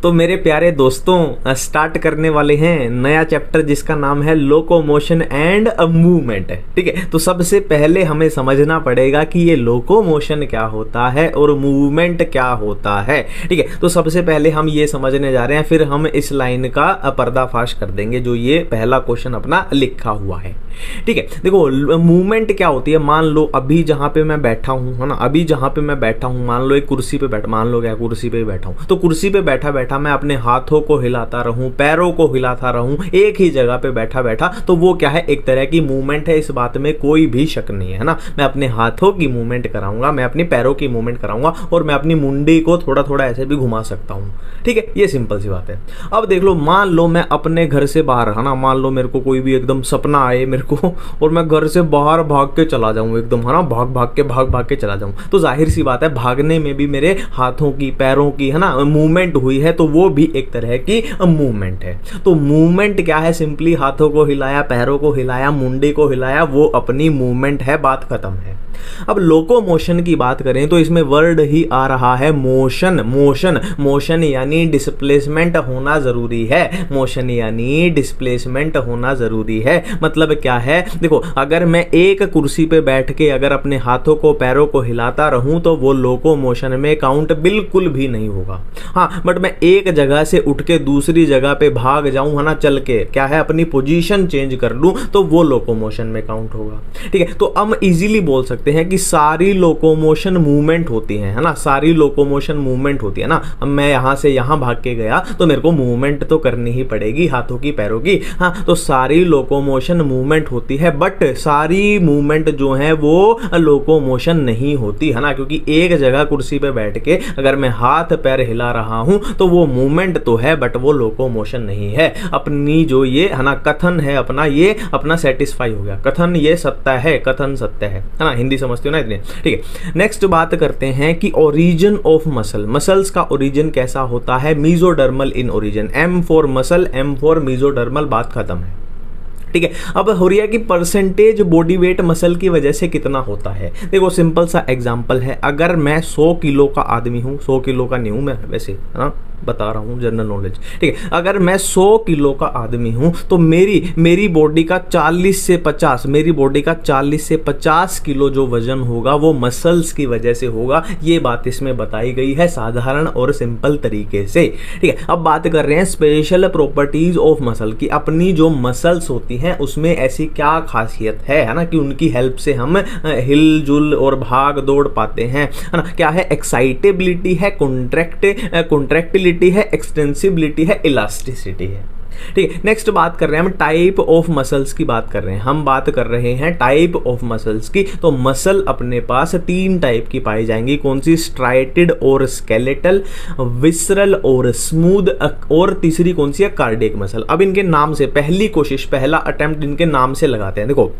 तो मेरे प्यारे दोस्तों स्टार्ट करने वाले हैं नया चैप्टर जिसका नाम है लोकोमोशन एंड मूवमेंट। ठीक है, तो सबसे पहले हमें समझना पड़ेगा कि ये लोकोमोशन क्या होता है और मूवमेंट क्या होता है। ठीक है, तो सबसे पहले हम ये समझने जा रहे हैं, फिर हम इस लाइन का पर्दाफाश कर देंगे जो ये पहला क्वेश्चन अपना लिखा हुआ है। ठीक है, देखो मूवमेंट क्या होती है। मान लो अभी जहां पे मैं बैठा हूं, है ना, अभी जहां पे मैं बैठा हूं, मान लो एक कुर्सी पे बैठा, मान लो क्या कुर्सी पे बैठा हूं, तो कुर्सी पे बैठा बैठा मैं अपने हाथों को हिलाता रहूं, पैरों को हिलाता रहूं एक ही जगह पे बैठा बैठा, तो वो क्या है, एक तरह की मूवमेंट है। इस बात में कोई भी शक नहीं है ना। मैं अपने हाथों की मूवमेंट कराऊंगा, मैं अपने पैरों की मूवमेंट कराऊंगा और मैं अपनी मुंडी को थोड़ा थोड़ा ऐसे भी घुमा सकता हूं। ठीक है, ये सिंपल सी बात है। अब देख लो, मान लो मैं अपने घर से बाहर, है ना, मान लो मेरे को कोई भी एकदम सपना आए मेरे को और मैं घर से बाहर भाग के चला जाऊं एकदम, है ना, भाग भाग के चला जाऊं, तो जाहिर सी बात है भागने में भी मेरे हाथों की पैरों की, है ना, मूवमेंट हुई है, तो वो भी एक तरह की मूवमेंट है। तो मूवमेंट क्या है, सिंपली हाथों को हिलाया, पैरों को हिलाया, मुंडी को हिलाया, वो अपनी मूवमेंट है, बात खत्म है। अब लोकोमोशन की बात करें तो इसमें वर्ड ही आ रहा है मोशन। मोशन मोशन यानी डिस्प्लेसमेंट होना जरूरी है। मोशन यानी डिस्प्लेसमेंट होना जरूरी है। मतलब क्या है, देखो अगर मैं एक कुर्सी पे बैठ के अगर अपने हाथों को पैरों को हिलाता रहूं तो वो लोकोमोशन में काउंट बिल्कुल भी नहीं होगा। हाँ, बट मैं एक जगह से उठ के दूसरी जगह पे भाग जाऊं, है ना, चल के क्या है अपनी पोजीशन चेंज कर लूं, तो वो लोकोमोशन में काउंट होगा। ठीक है, तो हम इजीली बोल सकते हैं कि सारी लोकोमोशन मूवमेंट होती है ना, सारी लोकोमोशन मूवमेंट होती है ना। अब मैं यहां से यहां भाग के गया तो मेरे को मूवमेंट तो करनी ही पड़ेगी हाथों की पैरों की। हाँ, तो सारी लोकोमोशन मूवमेंट होती है, बट सारी मूवमेंट जो है वो लोकोमोशन नहीं होती, है ना, क्योंकि एक जगह कुर्सी पे बैठ के अगर मैं हाथ पैर हिला रहा हूं तो वो मूवमेंट तो है बट वो लोकोमोशन नहीं है। अपनी जो ये, है ना, कथन है अपना, ये अपना सेटिस्फाई हो गया। कथन ये सत्य है, कथन सत्य है ना, हिंदी समझते हो ना इतने। ठीक है, नेक्स्ट बात करते हैं कि ओरिजिन ऑफ मसल। मसल्स का ओरिजिन कैसा होता है, mesodermal in origin. M for muscle, M for mesodermal, बात खत्म है। ठीक है, अब हो रही है कि परसेंटेज बॉडी वेट मसल की वजह से कितना होता है। देखो सिंपल सा एग्जांपल है, अगर मैं 100 किलो का आदमी हूं, 100 किलो का नहीं हूं मैं वैसे, है ना, बता रहा हूं जनरल नॉलेज। ठीक है, अगर मैं 100 किलो का आदमी हूं तो मेरी बॉडी का 40 से 50, मेरी बॉडी का 40 से 50 किलो जो वजन होगा वो मसल्स की वजह से होगा। ये बात इसमें बताई गई है साधारण और सिंपल तरीके से। ठीक है, अब बात कर रहे हैं स्पेशल प्रॉपर्टीज ऑफ मसल की। अपनी जो मसल्स होती हैं उसमें ऐसी क्या खासियत है ना, कि उनकी हेल्प से हम हिलजुल और भाग दौड़ पाते हैं, है ना। क्या है, एक्साइटेबिलिटी है, कॉन्ट्रैक्टिलिटी है, एक्सटेंसिबिलिटी है, इलास्टिसिटी है। ठीक है, नेक्स्ट बात कर रहे हैं हम टाइप ऑफ मसल्स की बात कर रहे हैं। हम बात कर रहे हैं टाइप ऑफ मसल्स की। तो मसल अपने पास 3 टाइप की पाई जाएंगी। कौन सी, स्ट्राइटेड और स्केलेटल, विसरल और स्मूथ, और तीसरी कौन सी है, कार्डियक मसल। अब इनके नाम से पहली कोशिश, पहला अटेम्प्ट इनके नाम से लगाते हैं। देखो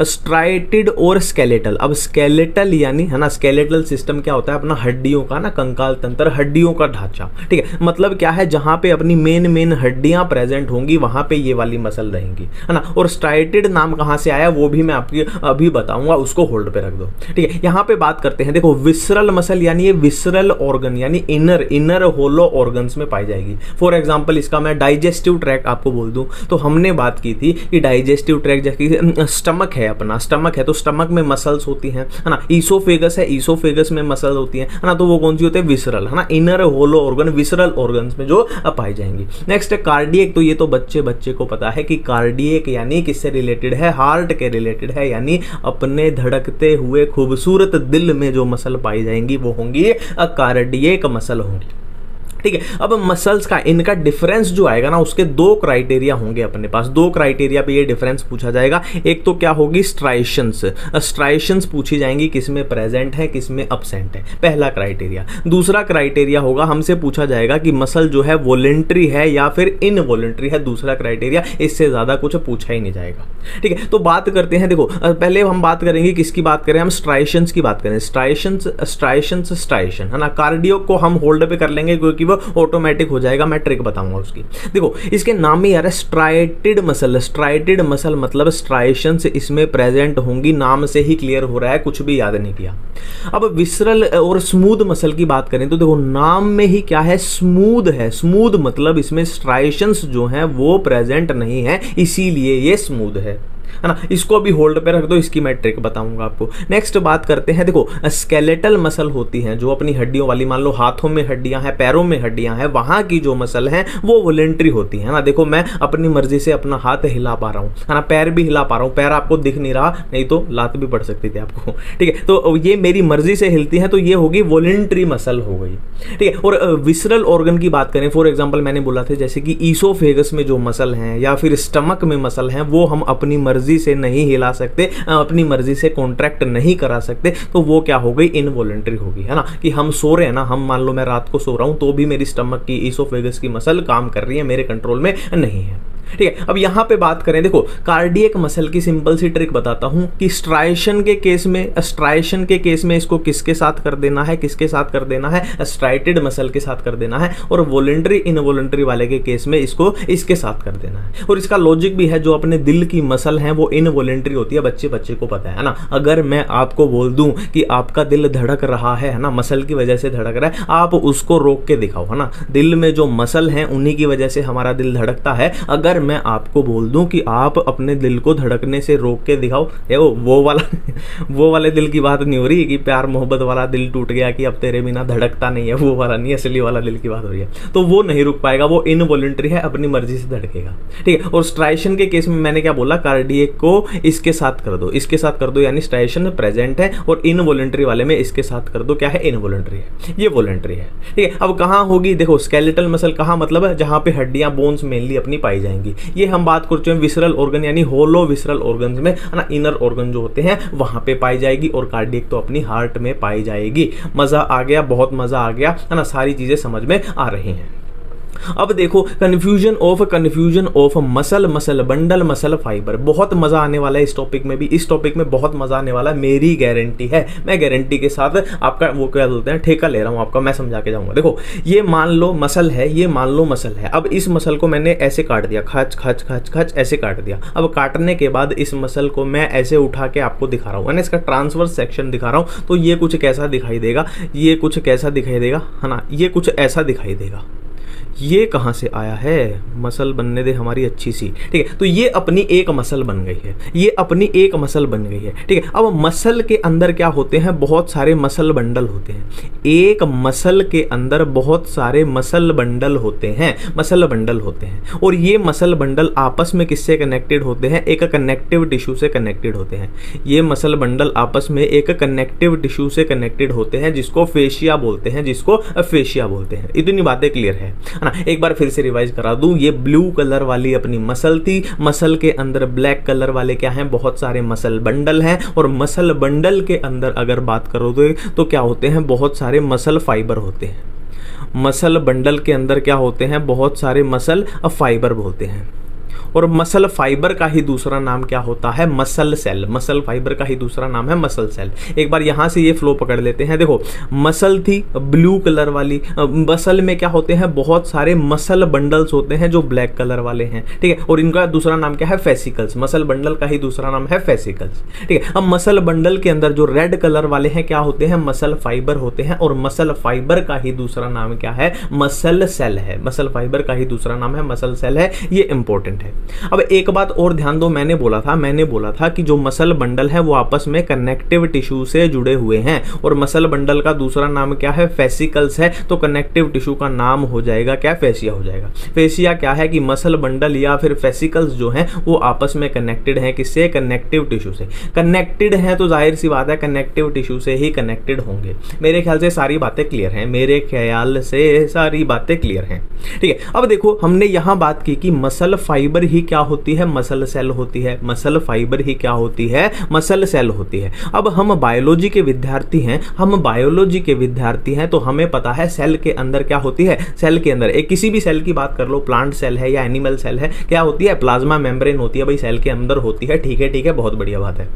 स्ट्राइटेड और स्केलेटल। अब स्केलेटल यानी, है ना, स्केलेटल सिस्टम क्या होता है, अपना हड्डियों का ना, कंकाल तंत्र, हड्डियों का ढांचा। ठीक है, मतलब क्या है, जहां पे अपनी मेन हड्डियां प्रेजेंट होंगी वहां पे ये वाली मसल रहेंगी, है ना। और स्ट्राइटेड नाम कहां से आया वो भी मैं आपको अभी बताऊंगा, उसको होल्ड पे रख दो। ठीक है, यहां पे बात करते हैं। देखो विसरल मसल यानी ये विसरल ऑर्गन यानी इनर होलो ऑर्गन्स में पाई जाएगी। फॉर एग्जांपल इसका मैं डाइजेस्टिव ट्रैक्ट आपको बोल दूं तो हमने बात की थी कि डाइजेस्टिव ट्रैक्ट जैसे स्टमक है, अपना स्टमक है तो स्टमक में मसल्स होती हैं, है ना। ईसोफेगस है, ईसोफेगस में मसल होती है ना, तो वो कौन सी होती है, विसरल, है ना। Inner hollow organ visceral organs में जो पाई जाएंगी। नेक्स्ट है कार्डियक। तो ये तो बच्चे को पता है कि कार्डियक यानी किससे रिलेटेड है, हार्ट के रिलेटेड है, यानी अपने धड़कते हुए खूबसूरत दिल में जो मसल पाई जाएंगी वो होंगी कार्डियक मसल होंगी। ठीक है, अब मसल्स का इनका डिफरेंस जो आएगा ना, उसके 2 क्राइटेरिया होंगे अपने पास। 2 क्राइटेरिया पे ये डिफरेंस पूछा जाएगा। एक तो क्या होगी, स्ट्राइशंस। स्ट्राइशंस पूछी जाएंगी किसमें प्रेजेंट है, किसमें अब्सेंट है, पहला क्राइटेरिया। दूसरा क्राइटेरिया होगा, हमसे पूछा जाएगा कि मसल जो है वॉलेंट्री है या फिर इनवॉलेंट्री है, दूसरा क्राइटेरिया। इससे ज्यादा कुछ पूछा ही नहीं जाएगा। ठीक है, तो बात करते हैं। देखो पहले हम बात करेंगे किसकी बात करें, हम स्ट्राइशंस की बात करें। स्ट्राइशन, है ना। कार्डियो को हम होल्ड पे कर लेंगे क्योंकि वो ऑटोमेटिक हो जाएगा, मैं ट्रिक बताऊंगा उसकी। देखो इसके नाम में यार स्ट्राइटेड मसल, स्ट्राइटेड मसल मतलब स्ट्राइशंस इसमें प्रेजेंट होंगी, नाम से ही क्लियर हो रहा है, कुछ भी याद नहीं किया। अब विसरल और स्मूथ मसल की बात करें तो देखो नाम में ही क्या है, स्मूथ है। स्मूथ मतलब इसमें स्ट्राइशंस जो हैं वो प्रेजेंट नहीं है, इसीलिए ये स्मूथ है ना। इसको भी होल्ड पे रख दो, इसकी मैं ट्रिक बताऊंगा आपको। नेक्स्ट बात करते हैं, देखो स्केलेटल मसल होती हैं जो अपनी हड्डियों वाली, मान लो हाथों में हड्डियां हैं, पैरों में हड्डियां हैं, वहां की जो मसल हैं वो वॉलेंट्री होती है ना। देखो मैं अपनी मर्जी से अपना हाथ हिला पा रहा हूँ है ना, पैर भी हिला पा रहा हूँ, पैर आपको दिख नहीं रहा, नहीं तो लात भी पड़ सकती थी आपको, ठीक है। तो ये मेरी मर्जी से हिलती है, तो ये होगी वॉलेंट्री मसल हो गई, ठीक है। और विसरल ऑर्गन की बात करें, फॉर एग्जाम्पल मैंने बोला था जैसे कि ईसोफेगस में जो मसल हैं या फिर स्टमक में मसल हैं, वो हम अपनी मर्जी से नहीं हिला सकते, अपनी मर्जी से कॉन्ट्रैक्ट नहीं करा सकते, तो वो क्या हो गई, इनवॉलेंट्री होगी, है ना। कि हम सो रहे हैं ना, हम मान लो मैं रात को सो रहा हूं तो भी मेरी स्टमक की, ईसोफेगस की मसल काम कर रही है, मेरे कंट्रोल में नहीं है, ठीक है। अब यहां पे बात करें, देखो कार्डियक मसल की सिंपल सी ट्रिक बताता हूं कि स्ट्राइशन के केस में इसको किसके साथ कर देना है, किसके साथ कर देना है, स्ट्राइटेड मसल के साथ कर देना है, और वॉलेंट्री इनवॉलेंट्री वाले के केस में इसको इसके साथ कर देना है। और इसका लॉजिक भी है, जो अपने दिल की मसल है वो इनवॉलेंट्री होती है, बच्चे को पता है ना। अगर मैं आपको बोल दूं कि आपका दिल धड़क रहा है ना, मसल की वजह से धड़क रहा है, आप उसको रोक के दिखाओ, है ना। दिल में जो मसल है उन्हीं की वजह से हमारा दिल धड़कता है। अगर मैं आपको बोल दूं कि आप अपने दिल को धड़कने से रोक के दिखाओ, वो वाले दिल की बात नहीं हो रही कि प्यार मोहब्बत वाला दिल टूट गया कि अब तेरे बिना धड़कता नहीं है, वो वाला नहीं, असली वाला दिल की बात हो रही है, तो वो नहीं रुक पाएगा, वो इनवॉलेंट्री है, अपनी मर्जी से धड़केगा, ठीक है। और स्ट्राइशन के केस में मैंने क्या बोला, कार्डियक को इसके साथ कर दो, इसके साथ कर दो, यानी स्ट्राइशन प्रेजेंट है, और इनवॉलेंट्री वाले में इसके साथ कर दो, क्या है, इनवॉलेंट्री है, ये वॉलेंट्री है, ठीक है। अब कहां होगी, देखो स्केलेटल मसल कहां, मतलब जहां पे हड्डियां, बोन्स मेनली अपनी पाई जाएंगी। ये हम बात कर चुके हैं विसरल ऑर्गन यानी होलो विसरल ऑर्गन्स में, है ना। इनर ऑर्गन जो होते हैं वहां पे पाई जाएगी, और कार्डियक तो अपनी हार्ट में पाई जाएगी। मजा आ गया, बहुत मजा आ गया, है ना, सारी चीजें समझ में आ रही हैं। अब देखो confusion of muscle bundle, muscle fibre, बहुत मजा आने वाला है इस टॉपिक में भी, इस टॉपिक में बहुत मजा आने वाला है, मेरी गारंटी है। मैं गारंटी के साथ आपका वो क्या बोलते हैं, ठेका ले रहा हूं आपका, मैं समझा के जाऊंगा। देखो ये मान लो मसल है, ये मान लो मसल है। अब इस मसल को मैंने ऐसे काट दिया, खच खच खच खच ऐसे काट दिया। अब काटने के बाद इस मसल को मैं ऐसे उठा के आपको दिखा रहा हूं, इसका ट्रांसवर्स सेक्शन दिखा रहा हूं, तो ये कुछ कैसा दिखाई देगा, ये कुछ कैसा दिखाई देगा, है ना, ये कुछ ऐसा दिखाई देगा। ये कहाँ से आया है, मसल बनने दे हमारी अच्छी सी, ठीक है। तो ये अपनी एक मसल बन गई है, ये अपनी एक मसल बन गई है, ठीक है। अब मसल के अंदर क्या होते हैं, बहुत सारे मसल बंडल होते हैं। एक मसल के अंदर बहुत सारे मसल बंडल होते हैं, मसल बंडल होते हैं, और ये मसल बंडल आपस में किससे कनेक्टेड होते हैं, एक कनेक्टिव टिश्यू से कनेक्टेड होते हैं। ये मसल बंडल आपस में एक कनेक्टिव टिश्यू से कनेक्टेड होते हैं, जिसको फेशिया बोलते हैं, जिसको फेशिया बोलते हैं। इतनी बातें क्लियर है ना। एक बार फिर से रिवाइज करा दूं, ये ब्लू कलर वाली अपनी मसल थी, मसल के अंदर ब्लैक कलर वाले क्या हैं, बहुत सारे मसल बंडल हैं, और मसल बंडल के अंदर अगर बात करो तो क्या होते हैं, बहुत सारे मसल फाइबर होते हैं। मसल बंडल के अंदर क्या होते हैं, बहुत सारे मसल फाइबर होते हैं। और मसल फाइबर का ही दूसरा नाम क्या होता है, मसल सेल। मसल फाइबर का ही दूसरा नाम है मसल सेल। एक बार यहां से ये फ्लो पकड़ लेते हैं। देखो मसल थी ब्लू कलर वाली, मसल में क्या होते हैं, बहुत सारे मसल बंडल्स होते हैं जो ब्लैक कलर वाले हैं, ठीक है। और इनका दूसरा नाम क्या है, फेसिकल्स। मसल बंडल का ही दूसरा नाम है फेसिकल्स, ठीक है। अब मसल बंडल के अंदर जो रेड कलर वाले हैं क्या होते हैं, मसल फाइबर होते हैं, और मसल फाइबर का ही दूसरा नाम क्या है, मसल सेल है। मसल फाइबर का ही दूसरा नाम है मसल सेल है, ये इंपॉर्टेंट है। अब एक बात और ध्यान दो, मैंने बोला था कि जो मसल बंडल है वो आपस में कनेक्टिव टिश्यू से जुड़े हुए हैं, और मसल बंडल का दूसरा नाम क्या है, फेसिकल्स है। तो कनेक्टिव टिश्यू का नाम हो जाएगा क्या, फेसिया हो जाएगा। फेसिया क्या है कि मसल बंडल या फिर फेसिकल्स जो हैं वो आपस में कनेक्टेड हैं, किससे, कनेक्टिव टिश्यू से। कनेक्टेड है तो जाहिर सी बात है कनेक्टिव टिश्यू से ही कनेक्टेड होंगे। मेरे ख्याल से सारी बातें क्लियर हैं, मेरे ख्याल से सारी बातें क्लियर हैं, ठीक है। अब देखो हमने यहां बात की कि मसल फाइबर ही क्या होती है, मसल सेल होती है। मसल फाइबर ही क्या होती है, मसल सेल होती है। अब हम बायोलॉजी के विद्यार्थी हैं, तो हमें पता है सेल के अंदर क्या होती है। सेल के अंदर एक किसी भी सेल की बात कर लो, प्लांट सेल है या एनिमल सेल है, क्या होती है, प्लाज्मा मेम्ब्रेन होती है भाई, सेल के अंदर होती है, ठीक है, बहुत बढ़िया बात है।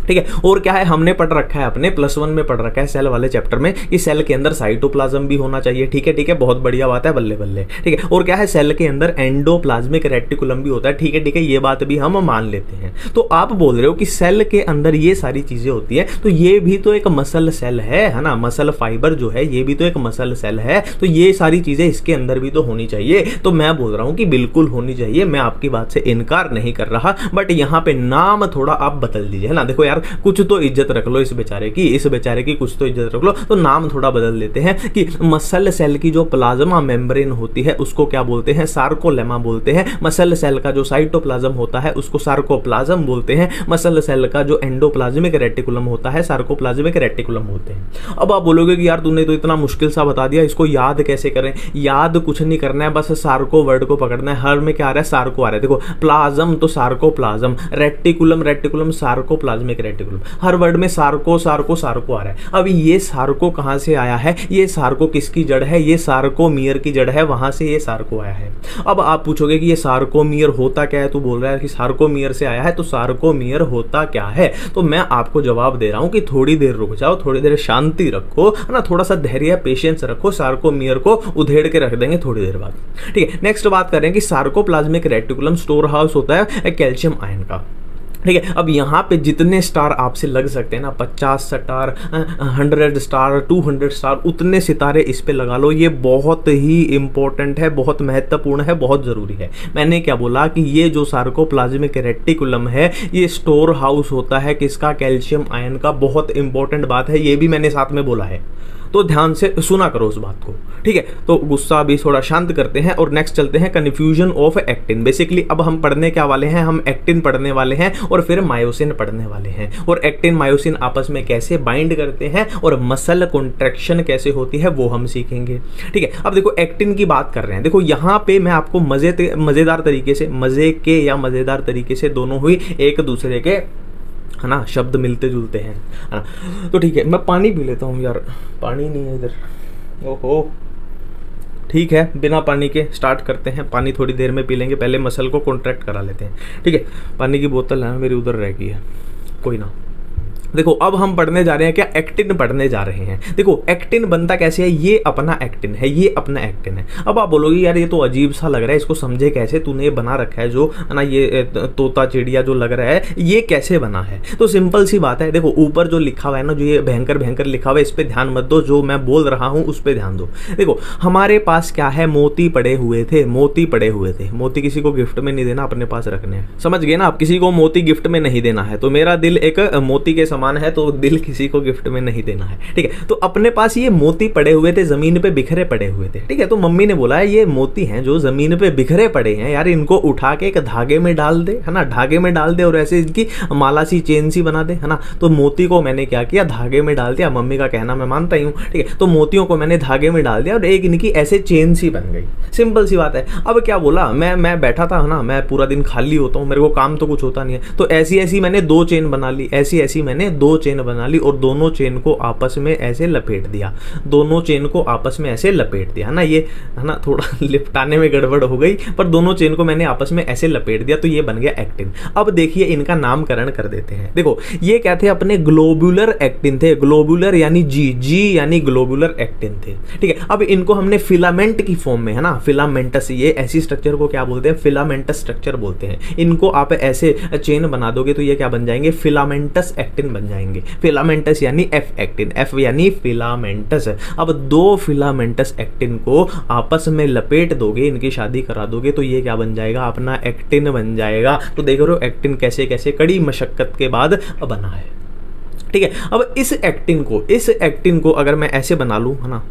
ठीक है। और क्या है, हमने पढ़ रखा है, अपने +1 में पढ़ रखा है सेल वाले चैप्टर में कि सेल के अंदर साइटोप्लाज्म भी होना चाहिए। ठीक है, ठीक है, बहुत बढ़िया बात है, बल्ले बल्ले। ठीक है, और क्या है, सेल के अंदर एंडोप्लाज्मिक रेटिकुलम भी होता है। ठीक है, ठीक है, ये बात भी हम मान लेते हैं। तो आप बोल रहे हो कि सेल के अंदर ये सारी चीजें होती है, तो ये भी तो एक मसल सेल है ना, मसल फाइबर जो है ये भी तो एक मसल सेल है, तो ये सारी चीजें इसके अंदर भी तो होनी चाहिए। तो मैं बोल रहा हूं कि बिल्कुल होनी चाहिए, मैं आपकी बात से इनकार नहीं कर रहा, बट यहाँ पे नाम थोड़ा आप बदल दीजिए, है ना। देखो यार, कुछ तो इज्जत रख लो इस बेचारे की कुछ तो इज्जत रख लो, तो नाम थोड़ा बदल देते हैं कि मसल सेल की जो प्लाज्मा मेम्ब्रेन होती है उसको क्या बोलते हैं, सार्कोलेमा बोलते हैं। मसल सेल का जो साइटोप्लाज्म होता है उसको सार्कोप्लाज्म बोलते हैं। मसल सेल का जो एंडोप्लाज्मिक रेटिकुलम होता है सार्कोप्लाज्मिक रेटिकुलम बोलते हैं। अब आप बोलोगे कि यार तूने तो इतना मुश्किल सा बता दिया, इसको याद कैसे करें? याद कुछ नहीं करना है, बस सार्को वर्ड को पकड़ना है। हर में क्या आ रहा है, सार्को आ रहा है। देखो, प्लाज्म तो सार्कोप्लाज्म, रेटिकुलम सार्कोप्लाज्मिक रेटिकुलम, हर वर्ड में सार्को सार्को सार्को आ रहा है। अब ये सार्को कहां से आया है, ये सार्को किसकी जड़ है, ये सार्कोमियर की जड़ है, वहां से ये सार्को आया है। अब आप पूछोगे कि ये सार्कोमियर होता क्या है, तू बोल रहा है कि सार्कोमियर से आया है, तो सार्कोमियर होता क्या है? तो मैं आपको जवाब दे रहा हूं कि थोड़ी देर रुक जाओ, थोड़ी देर शांति रखो, है ना, थोड़ा सा धैर्य पेशेंस रखो, सार्कोमियर को उधेड़ के रख देंगे थोड़ी देर बाद। ठीक है, नेक्स्ट बात करें कि सार्कोप्लाज्मिक रेटिकुलम स्टोर हाउस होता है कैल्शियम आयन का। ठीक है, अब यहाँ पे जितने स्टार आपसे लग सकते हैं ना, 50 स्टार, 100 स्टार, 200 स्टार, उतने सितारे इस पे लगा लो। ये बहुत ही इंपॉर्टेंट है, बहुत महत्वपूर्ण है, बहुत ज़रूरी है। मैंने क्या बोला कि ये जो सार्कोप्लाज्मिक रेटिकुलम है ये स्टोर हाउस होता है किसका, कैल्शियम आयन का। बहुत इंपॉर्टेंट बात है, ये भी मैंने साथ में बोला है, तो ध्यान से सुना करो उस बात को। ठीक है, तो गुस्सा भी थोड़ा शांत करते हैं और नेक्स्ट चलते हैं कन्फ्यूजन ऑफ एक्टिन। बेसिकली अब हम पढ़ने क्या वाले हैं, हम एक्टिन पढ़ने वाले हैं और फिर मायोसिन पढ़ने वाले हैं, और एक्टिन मायोसिन आपस में कैसे बाइंड करते हैं और मसल कॉन्ट्रैक्शन कैसे होती है वो हम सीखेंगे। ठीक है, अब देखो एक्टिन की बात कर रहे हैं। देखो यहाँ पे मैं आपको मजेदार तरीके से, मजे के या मजेदार तरीके से, दोनों ही एक दूसरे के, है ना, शब्द मिलते जुलते हैं, है ना। तो ठीक है, मैं पानी पी लेता हूँ यार, पानी नहीं है इधर। ओहो, ठीक है, बिना पानी के स्टार्ट करते हैं। पानी थोड़ी देर में पी लेंगे, पहले मसल को कॉन्ट्रैक्ट करा लेते हैं। ठीक है, पानी की बोतल है मेरी उधर रह गई है, कोई ना। देखो अब हम पढ़ने जा रहे हैं क्या, एक्टिन पढ़ने जा रहे हैं। देखो एक्टिन बनता कैसे है, ये अपना एक्टिन है, ये अपना एक्टिन है। अब आप बोलोगे यार ये तो अजीब सा लग रहा है, इसको समझे कैसे, तूने ये बना रखा है जो, है ना, ये तोता चिड़िया जो लग रहा है, ये कैसे बना है? तो सिंपल सी बात है, देखो ऊपर जो लिखा हुआ है ना, जो ये भयंकर भयंकर लिखा हुआ है, इस पर ध्यान मत दो, जो मैं बोल रहा हूँ उस पर ध्यान दो। देखो हमारे पास क्या है, मोती पड़े हुए थे, मोती पड़े हुए थे। मोती किसी को गिफ्ट में नहीं देना, अपने पास रखने हैं, समझ गए ना आप? किसी को मोती गिफ्ट में नहीं देना है। तो मेरा दिल एक मोती के समान है, तो दिल किसी को गिफ्ट में नहीं देना है। ठीक है, तो अपने पास ये मोती पड़े हुए थे, जमीन पे बिखरे पड़े हुए थे। ठीक है, तो मम्मी ने बोला है ये मोती हैं जो जमीन पे बिखरे पड़े हैं यार, इनको उठा के एक धागे में डाल दे, है ना, धागे में डाल दे और ऐसे इनकी माला सी, चेन सी बना दे, है ना। तो मोती को मैंने क्या किया, धागे में डाल दिया। मम्मी का कहना मैं मानता ही हूँ। ठीक है, तो मोतियों को मैंने धागे में डाल दिया और एक इनकी ऐसे चेन सी बन गई। सिंपल सी बात है। अब क्या बोला, मैं बैठा था ना, मैं पूरा दिन खाली होता हूँ, मेरे को काम तो कुछ होता नहीं है, तो ऐसी ऐसी मैंने 2 चेन बना ली, ऐसी ऐसी मैंने 2 चेन बना ली और दोनों चेन को आपस में ऐसे लपेट दिया, दोनों चेन को आपस में ऐसे लपेट दिया, है ना। ये, है ना, थोड़ा लिपटाने में गड़बड़ हो गई, पर दोनों चेन को मैंने आपस में ऐसे लपेट दिया, तो ये बन गया एक्टिन। अब देखिए इनका नामकरण कर देते हैं। देखो ये क्या थे, अपने ग्लोबुलर एक्टिन थे, ग्लोबुलर यानी जी यानी ग्लोबुलर एक्टिन थे। ठीक है, अब इनको हमने फिलामेंट की फॉर्म में, है ना, फिलामेंटस, ये ऐसी स्ट्रक्चर को क्या बोलते हैं, फिलामेंटस स्ट्रक्चर बोलते हैं। इनको आप ऐसे चेन बना दोगे तो ये क्या बन जाएंगे, फिलामेंटस एक्टिन बन जाएंगे। फिलामेंटस यानी एफ एक्टिन, एफ यानी फिलामेंटस। अब 2 फिलामेंटस एक्टिन को आपस में लपेट दोगे, इनकी शादी करा दोगे, तो ये क्या बन जाएगा, अपना एक्टिन बन जाएगा। तो देख रहे हो एक्टिन कैसे कैसे कड़ी मशक्कत के बाद बना है। ठीक है, अब इस एक्टिन को अगर मैं ऐसे बना लूं, है ना,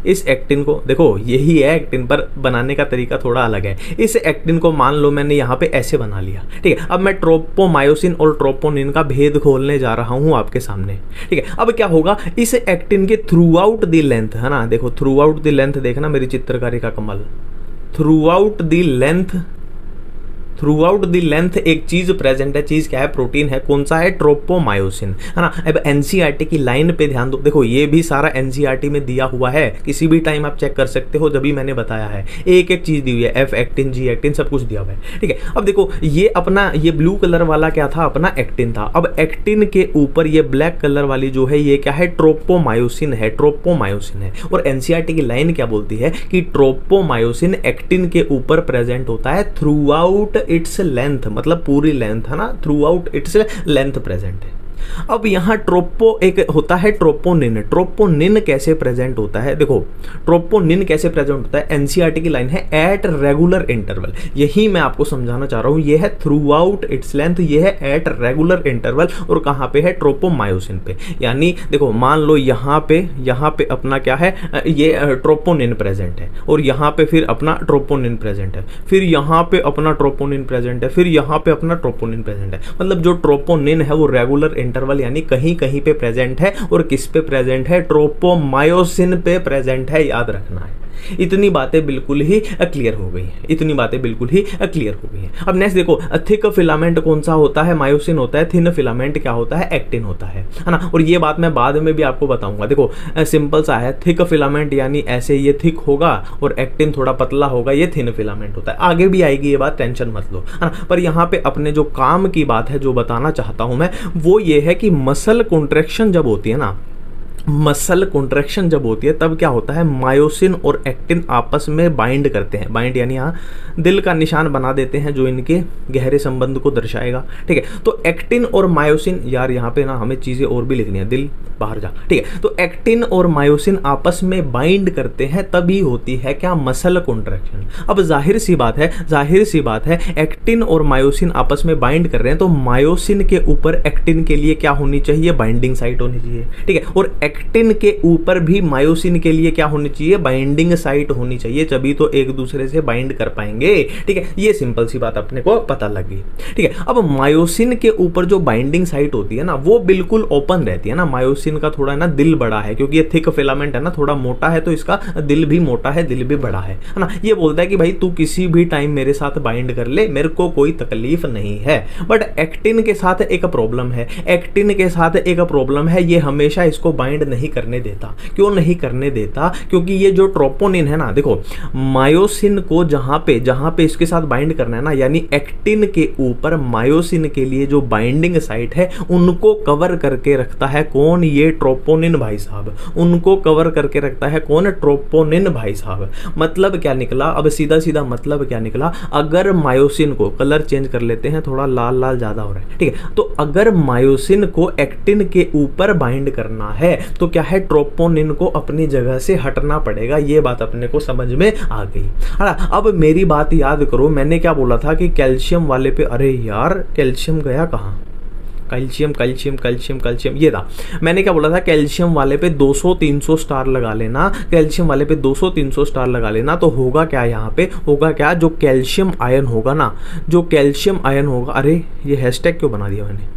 इस एक्टिन को, देखो यही है एक्टिन, पर बनाने का तरीका थोड़ा अलग है। इस एक्टिन को मान लो मैंने यहाँ पे ऐसे बना लिया। ठीक है, अब मैं ट्रोपोमायोसिन और ट्रोपोनिन का भेद खोलने जा रहा हूँ आपके सामने। ठीक है, अब क्या होगा, इस एक्टिन के थ्रू आउट द लेंथ, है ना, देखो थ्रू आउट द लेंथ, देखना मेरी चित्रकारी का कमाल, through out the length, through out the length एक चीज प्रेजेंट है। चीज क्या है? प्रोटीन है। कौन सा है? ट्रोपोमायोसिन, है ना। अब एनसीईआरटी की लाइन पे ध्यान दो, देखो ये भी सारा एनसीईआरटी में दिया हुआ है, किसी भी टाइम आप चेक कर सकते हो, जब भी मैंने बताया है एक एक चीज दी हुई है, एफ एक्टिन, जी एक्टिन, सब कुछ दिया हुआ है, ठीक है। अब देखो ये अपना ये ब्लू कलर वाला क्या था? अपना एक्टिन था। अब एक्टिन के ऊपर ये ब्लैक कलर वाली जो है ये क्या है? ट्रोपोमायोसिन है, ट्रोपोमायोसिन है। और एनसीईआरटी की लाइन क्या बोलती है कि ट्रोपोमायोसिन एक्टिन के ऊपर प्रेजेंट होता है थ्रू आउट इट्स लेंथ, मतलब पूरी लेंथ, है ना, through out its length present है। अब यहाँ ट्रोपो एक होता है ट्रोपोनिन। ट्रोपोनिन कैसे प्रेजेंट होता है? देखो ट्रोपोनिन कैसे प्रेजेंट होता है, एनसीईआरटी की लाइन है एट रेगुलर इंटरवल। यही मैं आपको समझाना चाह रहा हूँ। ये है थ्रू आउट इट्स लेंथ, ये है एट रेगुलर इंटरवल, और कहाँ पे है? ट्रोपोमायोसिन पे। यानी देखो मान लो यहाँ पे अपना क्या है? ये ट्रोपोनिन प्रेजेंट है, और यहाँ पे फिर अपना ट्रोपोनिन प्रेजेंट है, फिर यहाँ पे अपना ट्रोपोनिन प्रेजेंट है, फिर यहाँ पे अपना ट्रोपोनिन प्रेजेंट है। मतलब जो ट्रोपोनिन है वो रेगुलर इंटरवल यानी कहीं कहीं पे प्रेजेंट है, और किस पे प्रेजेंट है? ट्रोपोमायोसिन पे प्रेजेंट है, याद रखना है। इतनी बातें बिल्कुल ही क्लियर हो गई हैं, इतनी बातें बिल्कुल ही क्लियर हो गई हैं। अब नेक्स्ट देखो, थिक फिलामेंट कौन सा होता है? मायोसिन होता है। थिन फिलामेंट क्या होता है? एक्टिन होता है ना। और ये बात मैं बाद में भी आपको बताऊंगा। देखो सिंपल सा है, थिक फिलामेंट यानी ऐसे ये थिक होगा और एक्टिन थोड़ा पतला होगा, ये थिन फिलामेंट होता है। आगे भी आएगी ये बात, टेंशन मत लो, है ना। पर यहाँ पे अपने जो काम की बात है, जो बताना चाहता हूं मैं, वो ये है कि मसल कॉन्ट्रैक्शन जब होती है ना, मसल कॉन्ट्रैक्शन जब होती है तब क्या होता है? मायोसिन और एक्टिन आपस में बाइंड करते हैं। बाइंड यानी यहाँ दिल का निशान बना देते हैं, जो इनके गहरे संबंध को दर्शाएगा, ठीक है। तो एक्टिन और मायोसिन, यार यहाँ पे ना हमें चीजें और भी लिखनी है, दिल बाहर जा, ठीक है। तो एक्टिन और मायोसिन आपस में बाइंड करते हैं, तभी होती है क्या? Muscle contraction. अब जाहिर सी बात है एक्टिन और मायोसिन आपस में बाइंड कर रहे हैं, तो मायोसिन के ऊपर एक्टिन के लिए क्या होनी चाहिए? बाइंडिंग साइट होनी चाहिए, ठीक है। और एक्टिन के ऊपर भी मायोसिन के लिए क्या होनी चाहिए? बाइंडिंग साइट होनी चाहिए, तभी तो एक दूसरे से बाइंड कर पाएंगे, ठीक है। ये सिंपल सी बात अपने को पता लगी, ठीक है। अब मायोसिन के ऊपर जो बाइंडिंग साइट होती है ना, वो बिल्कुल ओपन रहती है ना। मायोसिन का थोड़ा ना दिल बड़ा है, क्योंकि ये थिक फिलामेंट है ना, थोड़ा मोटा है, तो इसका दिल भी मोटा है, दिल भी बड़ा है ना। ये बोलता है कि भाई तू किसी भी टाइम मेरे साथ बाइंड कर ले, मेरे को कोई तकलीफ नहीं है। बट एक्टिन के साथ एक प्रॉब्लम है, ये हमेशा इसको बाइंड नहीं करने देता। क्यों नहीं करने देता? क्योंकि ये जो ट्रोपोनिन है ना, देखो मायोसिन को जहां पे इसके साथ बाइंड करना है ना, यानी एक्टिन के ऊपर मायोसिन के लिए जो बाइंडिंग साइट है उनको कवर करके रखता है कौन? ये ट्रोपोनिन भाई साहब, उनको कवर करके रखता है कौन? ट्रोपोनिन भाई साहब। मतलब क्या निकला? अब सीधा सीधा मतलब क्या निकला? अगर मायोसिन को, कलर चेंज कर लेते हैं, थोड़ा लाल लाल ज्यादा हो रहा है, ठीक है। तो अगर मायोसिन को एक्टिन के ऊपर बाइंड करना है तो क्या है? ट्रोपोनिन को अपनी जगह से हटना पड़ेगा। ये बात अपने को समझ में आ गई, है ना। अब मेरी बात याद करो, मैंने क्या बोला था कि कैल्शियम वाले पे, अरे यार कैल्शियम गया कहाँ? कैल्शियम ये था। मैंने क्या बोला था? कैल्शियम वाले पे 200-300 स्टार लगा लेना, कैल्शियम वाले पे 200-300 स्टार लगा लेना। तो होगा क्या? यहाँ पे होगा क्या? जो कैल्शियम आयन होगा ना, जो कैल्शियम आयन होगा, अरे ये हैशटैग क्यों बना दिया मैंने?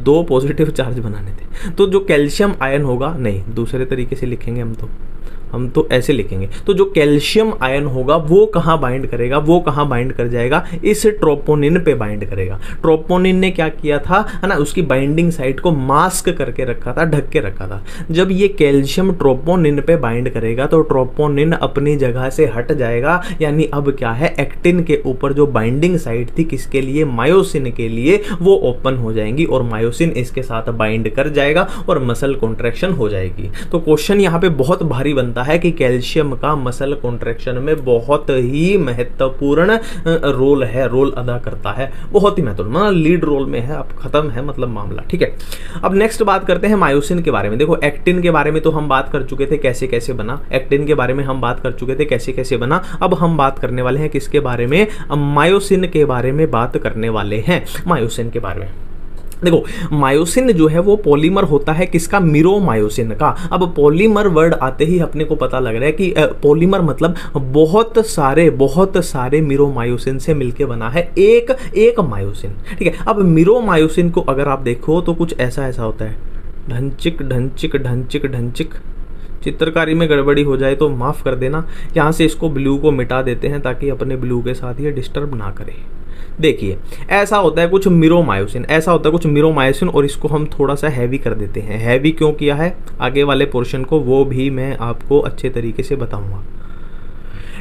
2 पॉजिटिव चार्ज बनाने थे। तो जो कैल्शियम आयन होगा, नहीं दूसरे तरीके से लिखेंगे हम तो ऐसे लिखेंगे। तो जो कैल्शियम आयन होगा वो कहाँ बाइंड करेगा? वो कहाँ बाइंड कर जाएगा? इस ट्रोपोनिन पे बाइंड करेगा। ट्रोपोनिन ने क्या किया था, है ना, उसकी बाइंडिंग साइट को मास्क करके रखा था, ढक के रखा था। जब ये कैल्शियम ट्रोपोनिन पे बाइंड करेगा तो ट्रोपोनिन अपनी जगह से हट जाएगा। यानी अब क्या है? एक्टिन के ऊपर जो बाइंडिंग साइट थी, किसके लिए? मायोसिन के लिए, वो ओपन हो जाएंगी और मायोसिन इसके साथ बाइंड कर जाएगा और मसल कॉन्ट्रैक्शन हो जाएगी। तो क्वेश्चन यहाँ पे बहुत भारी बनता है कि कैल्शियम का मसल कॉन्ट्रैक्शन में बहुत ही महत्वपूर्ण रोल अदा करता है, बहुत ही महत्वपूर्ण, लीड रोल में है। अब खत्म है मतलब मामला, ठीक है। अब नेक्स्ट बात करते हैं मायोसिन के बारे में। देखो एक्टिन के बारे में तो हम बात कर चुके थे कैसे कैसे बना, एक्टिन के बारे में हम बात कर चुके थे कैसे कैसे बना। अब हम बात करने वाले हैं किसके बारे में? मायोसिन के बारे में बात करने वाले हैं, मायोसिन के बारे में। देखो मायोसिन जो है वो पॉलीमर होता है किसका? मिरोमायोसिन का। अब पॉलीमर वर्ड आते ही अपने को पता लग रहा है कि पॉलीमर मतलब बहुत सारे मिरोमायोसिन से मिलके बना है एक मायोसिन, ठीक है। अब मिरोमायोसिन को अगर आप देखो तो कुछ ऐसा होता है, ढंचिक ढंचिक ढंचिक ढंचिक। चित्रकारी में गड़बड़ी हो जाए तो माफ़ कर देना। यहाँ से इसको ब्लू को मिटा देते हैं ताकि अपने ब्लू के साथ ये डिस्टर्ब ना करे। देखिए ऐसा होता है कुछ मिरोमायोसिन, ऐसा होता है कुछ मिरोमायोसिन, और इसको हम थोड़ा सा हैवी कर देते हैं। हैवी क्यों किया है आगे वाले पोर्शन को वो भी मैं आपको अच्छे तरीके से बताऊंगा,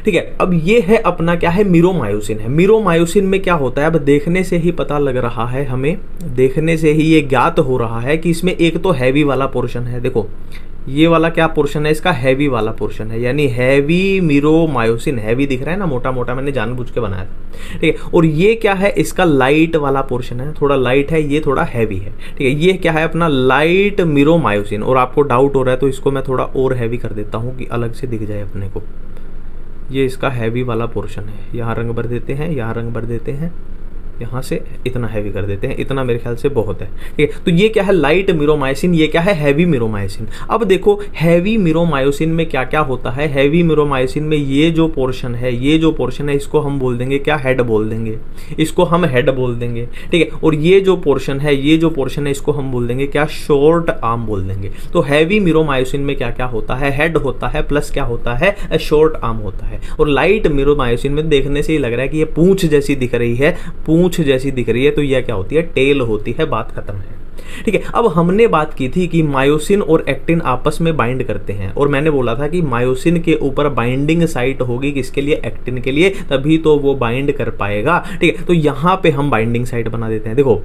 ठीक है। अब ये है अपना क्या है, मिरोमायोसिन है। मिरोमायोसिन में क्या होता है, अब देखने से ही पता लग रहा है, हमें देखने से ही ये ज्ञात हो रहा है कि इसमें एक तो हैवी वाला पोर्शन है। देखो ये वाला क्या पोर्शन है, इसका हैवी वाला पोर्शन है, यानी हैवी मिरोमायोसिन। हैवी दिख रहा है ना, मोटा मोटा मैंने जानबूझ के बनाया था, ठीक है। और ये क्या है, इसका लाइट वाला पोर्शन है, थोड़ा लाइट है, ये थोड़ा हैवी है, ठीक है। ये क्या है अपना लाइट मिरोमायोसिन। और आपको डाउट हो रहा है तो इसको मैं थोड़ा और हैवी कर देता हूँ कि अलग से दिख जाए अपने को। ये इसका हैवी वाला पोर्शन है, यहाँ रंग भर देते हैं, यहाँ रंग भर देते हैं, यहाँ से इतना हैवी कर देते हैं, इतना मेरे ख्याल से बहुत है, ठीक है। तो ये क्या है लाइट मिरोमायोसिन, ये क्या है हैवी मिरोमायोसिन। अब देखो हैवी मिरोमायोसिन में क्या क्या होता है, हैवी मिरोमायोसिन में ये जो पोर्शन है, ये जो पोर्शन है इसको हम बोल देंगे क्या, हेड बोल देंगे, इसको हम हेड बोल देंगे, ठीक है। और ये जो पोर्शन है, ये जो पोर्शन है इसको हम बोल देंगे क्या, शॉर्ट आर्म बोल देंगे। तो हैवी मिरोमायोसिन में क्या क्या होता है, हेड होता है, प्लस क्या होता है, शॉर्ट आर्म होता है। और लाइट मिरोमायोसिन में देखने से ही लग रहा है कि ये पूंछ जैसी दिख रही है, पूंछ जैसी दिख रही है, तो यह क्या होती है, टेल होती है, बात खत्म है, ठीक है। अब हमने बात की थी कि मायोसिन और एक्टिन आपस में बाइंड करते हैं, और मैंने बोला था कि मायोसिन के ऊपर बाइंडिंग साइट होगी किसके लिए, एक्टिन के लिए, तभी तो वो बाइंड कर पाएगा, ठीक है। तो यहां पे हम बाइंडिंग साइट बना देते हैं। देखो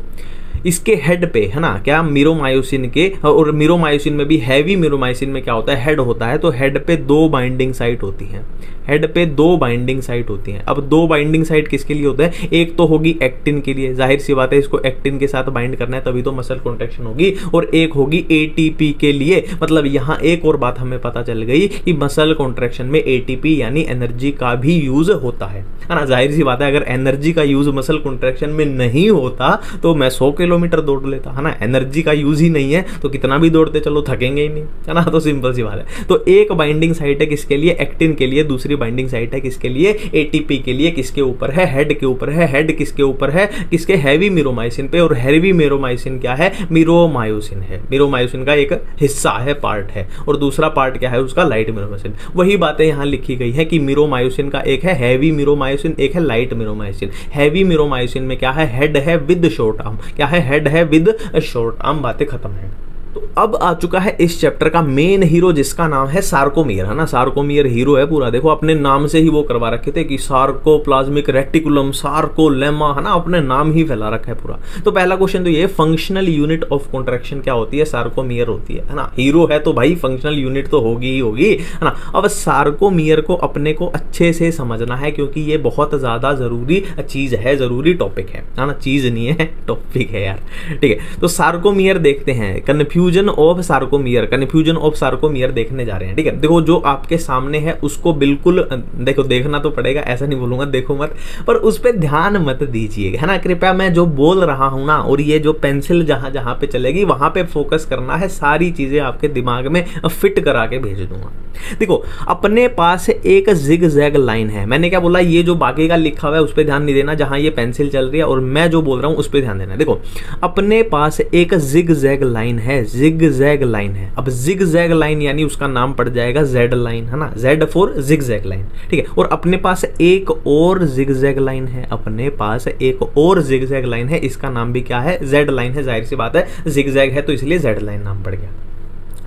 इसके हेड पे है ना क्या, मिरोमायोसिन के, और मिरोमायोसिन में भी हैवी मिरोमायोसिन में क्या होता है, हेड होता है, तो हेड पे 2 बाइंडिंग साइट होती हैं, हेड पे 2 बाइंडिंग साइट होती हैं। अब 2 बाइंडिंग साइट किसके लिए होता है, एक तो होगी एक्टिन के लिए, जाहिर सी बात है इसको एक्टिन के साथ बाइंड करना है तभी तो मसल कॉन्ट्रैक्शन होगी, और एक होगी एटीपी के लिए। मतलब यहाँ एक और बात हमें पता चल गई कि मसल कॉन्ट्रैक्शन में एटीपी यानी एनर्जी का भी यूज होता है ना। जाहिर सी बात है अगर एनर्जी का यूज मसल कॉन्ट्रैक्शन में नहीं होता तो मैं 100 किलोमीटर दौड़ लेता, है ना। एनर्जी का यूज ही नहीं है तो कितना भी दौड़ते चलो थकेंगे ही नहीं, है ना। तो सिंपल सी बात है। तो एक बाइंडिंग साइट है किसके लिए, एक्टिन के लिए, दूसरी बाइंडिंग साइट है किसके लिए, एटीपी के लिए। किसके ऊपर है, हेड के ऊपर है। हेड किसके ऊपर है, किसके, हैवी मिरोमायोसिन पे। और हैवी मिरोमायोसिन क्या है, मिरोमायोसिन है, मिरोमायोसिन का एक हिस्सा है, पार्ट है। और दूसरा पार्ट क्या है उसका, लाइट मिरोमायोसिन। वही बातें यहां लिखी गई है कि मिरोमायोसिन का एक है हैवी मिरोमायोसिन, एक है लाइट मिरोमायोसिन। हैवी मिरोमायोसिन में क्या है, हेड है विद शॉर्ट आर्म, क्या है, हेड है विद शॉर्ट आर्म, बातें खत्म है। तो अब आ चुका है इस चैप्टर का मेन हीरो जिसका नाम है सार्कोमियर, है ना। सार्कोमियर हीरो है पूरा, देखो अपने नाम से ही वो करवा रखे थे कि सार्कोप्लाज्मिक रेटिकुलम, सार्कोलेमा, है ना, अपने नाम ही फैला रखा है पूरा। तो पहला क्वेश्चन तो ये, फंक्शनल यूनिट ऑफ कॉन्ट्रैक्शन क्या होती है, सार्कोमियर होती है ना। हीरो है तो भाई फंक्शनल यूनिट तो होगी ही होगी, है ना। अब सार्कोमियर को अपने को अच्छे से समझना है क्योंकि ये बहुत ज्यादा जरूरी चीज है, जरूरी टॉपिक है ना, चीज नहीं है टॉपिक है यार, ठीक है। तो सार्कोमियर देखते हैं, confusion of sarcomere, confusion of sarcomere देखने जा रहे हैं, ठीक है। देखो जो आपके सामने है उसको बिल्कुल देखो, देखना तो पड़ेगा, ऐसा नहीं बोलूंगा देखो मत, पर उस पर ध्यान मत दीजिएगा, है ना। कृपया मैं जो बोल रहा हूं ना, और ये जो पेंसिल जहां जहां पे चलेगी वहां पे फोकस करना है, सारी चीजें आपके दिमाग में फिट करा के भेज दूंगा। देखो अपने पास एक जिग जैग लाइन है, मैंने क्या बोला, ये जो बाकी का लिखा हुआ है उस पर ध्यान नहीं देना, जहां ये पेंसिल चल रही है, और मैं जो बोल रहा हूं उस पर ध्यान देना। देखो अपने पास एक जिग जैग लाइन है, जिग जैग लाइन है। अब जिग जैग लाइन यानी उसका नाम पड़ जाएगा जेड लाइन, है ना, Z for zigzag line, ठीक है। और अपने पास एक और जिग जैग लाइन है, अपने पास एक और जिग जैग लाइन है, इसका नाम भी क्या है, जेड लाइन है। जाहिर सी बात है जिग जैग है तो इसलिए जेड लाइन नाम पड़ गया,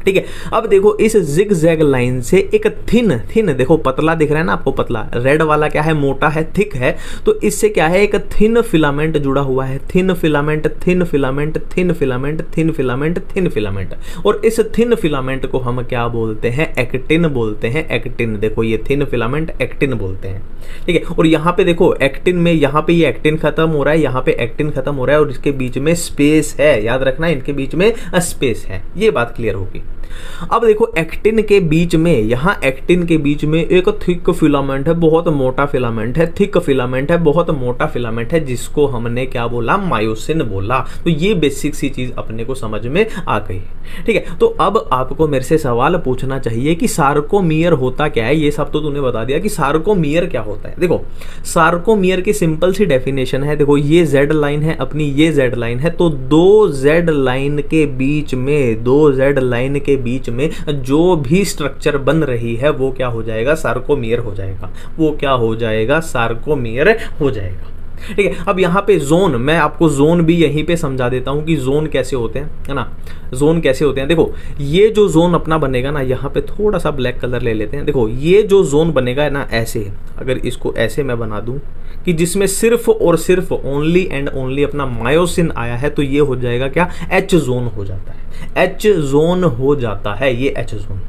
ठीक है। अब देखो इस जिग जैग लाइन से एक थिन देखो पतला दिख रहा है ना आपको, पतला, रेड वाला क्या है, मोटा है, थिक है, तो इससे क्या है, एक थिन फिलामेंट जुड़ा हुआ है, thin filament, thin filament, thin filament, thin filament, thin filament. और इस थिन फिलामेंट को हम क्या बोलते हैं, एक्टिन बोलते हैं, एक्टिन। देखो ये थिन फिलामेंट एक्टिन बोलते हैं, ठीक है। और यहाँ पे देखो एक्टिन में, यहाँ पे ये एक्टिन खत्म हो रहा है, यहाँ पे एक्टिन खत्म हो रहा है, और इसके बीच में स्पेस है, याद रखना इनके बीच में स्पेस है, ये बात क्लियर होगी। अब देखो एक्टिन के बीच में, यहां एक्टिन के बीच में एक थिक फिलामेंट है, बहुत मोटा फिलामेंट है, थिक फिलामेंट है, बहुत मोटा फिलामेंट है, जिसको हमने क्या बोला, मायोसिन बोला। तो ये बेसिक सी चीज अपने को समझ में आ गई, ठीक है। तो अब आपको मेरे से सवाल पूछना चाहिए कि सार्कोमियर होता क्या है। ये सब तो तूने बता दिया कि सार्कोमियर क्या होता है। देखो सार्कोमियर की सिंपल सी डेफिनेशन है, देखो ये जेड लाइन है अपनी, ये जेड लाइन है, तो 2 जेड लाइन के बीच में, 2 जेड लाइन के बीच में जो भी स्ट्रक्चर बन रही है वो क्या हो जाएगा, सार्कोमियर हो जाएगा, वो क्या हो जाएगा, सार्कोमियर हो जाएगा। ठीक है। अब यहाँ पे जोन, मैं आपको जोन भी यहीं पे समझा देता हूँ कि जोन कैसे होते हैं, है ना। जोन कैसे होते हैं, देखो ये जो जोन अपना बनेगा ना, यहाँ पे थोड़ा सा ब्लैक कलर ले लेते हैं। देखो ये जो जोन बनेगा है ना, ऐसे अगर इसको ऐसे मैं बना दूं कि जिसमें सिर्फ और सिर्फ ओनली एंड ओनली अपना मायोसिन आया है, तो ये हो जाएगा क्या, एच जोन हो जाता है। एच जोन हो जाता है ये एच जोन,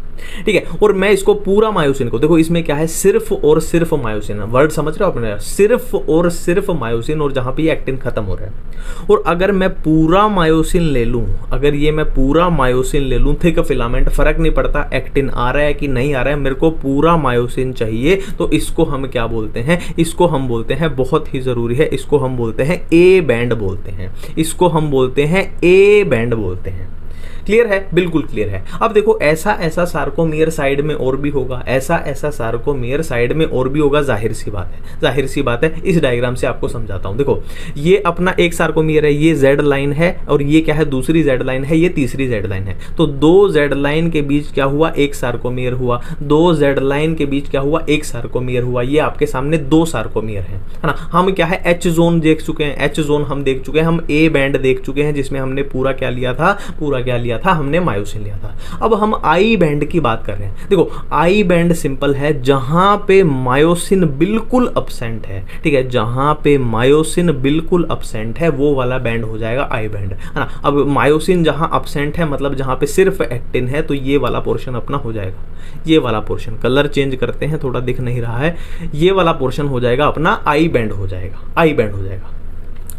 ठीक है। और मैं इसको पूरा मायोसिन को, देखो इसमें क्या है, सिर्फ और सिर्फ मायोसिन, वर्ड समझ रहे हो अपने, सिर्फ और सिर्फ मायोसिन, और जहां पे ये एक्टिन खत्म हो रहा है। और अगर मैं पूरा मायोसिन ले लूं, अगर ये मैं पूरा मायोसिन ले लूं, थिक फिलामेंट, फर्क नहीं पड़ता एक्टिन आ रहा है कि नहीं आ रहा है, मेरे को पूरा मायोसिन चाहिए, तो इसको हम क्या बोलते हैं, इसको हम बोलते हैं, बहुत ही जरूरी है, इसको हम बोलते हैं ए बैंड बोलते हैं, इसको हम बोलते हैं ए बैंड बोलते हैं। क्लियर है, बिल्कुल क्लियर है। अब देखो ऐसा ऐसा सार्कोमियर साइड में और भी होगा, ऐसा ऐसा सार्कोमियर साइड में और भी होगा, जाहिर सी बात है, जाहिर सी बात है। इस डायग्राम से आपको समझाता हूं, देखो ये अपना एक सार्कोमियर है, ये जेड लाइन है, और ये क्या है, दूसरी जेड लाइन है, ये तीसरी जेड लाइन है। तो दो जेड लाइन के बीच क्या हुआ, एक सार्कोमियर हुआ, दो जेड लाइन के बीच क्या हुआ, एक सार्कोमियर हुआ। ये आपके सामने दो सार्कोमियर है ना। हम क्या है, एच जोन देख चुके हैं, एच जोन हम देख चुके हैं, हम ए बैंड देख चुके हैं, जिसमें हमने पूरा क्या लिया था, पूरा क्या लिया था, हमने मायोसिन लिया था। अब हम आई बैंड की बात कर रहे हैं। देखो आई बैंड सिंपल है, जहां पे मायोसिन बिल्कुल अब्सेंट है, ठीक है, जहां पे मायोसिन बिल्कुल अब्सेंट है वो वाला बैंड हो जाएगा आई बैंड, है ना। अब मायोसिन जहां अब्सेंट है, मतलब जहां पे सिर्फ एक्टिन है, तो ये वाला पोर्शन अपना हो जाएगा, ये वाला पोर्शन, कलर चेंज करते हैं, थोड़ा दिख नहीं रहा है, ये वाला पोर्शन हो जाएगा अपना आई बैंड हो जाएगा, आई बैंड हो जाएगा,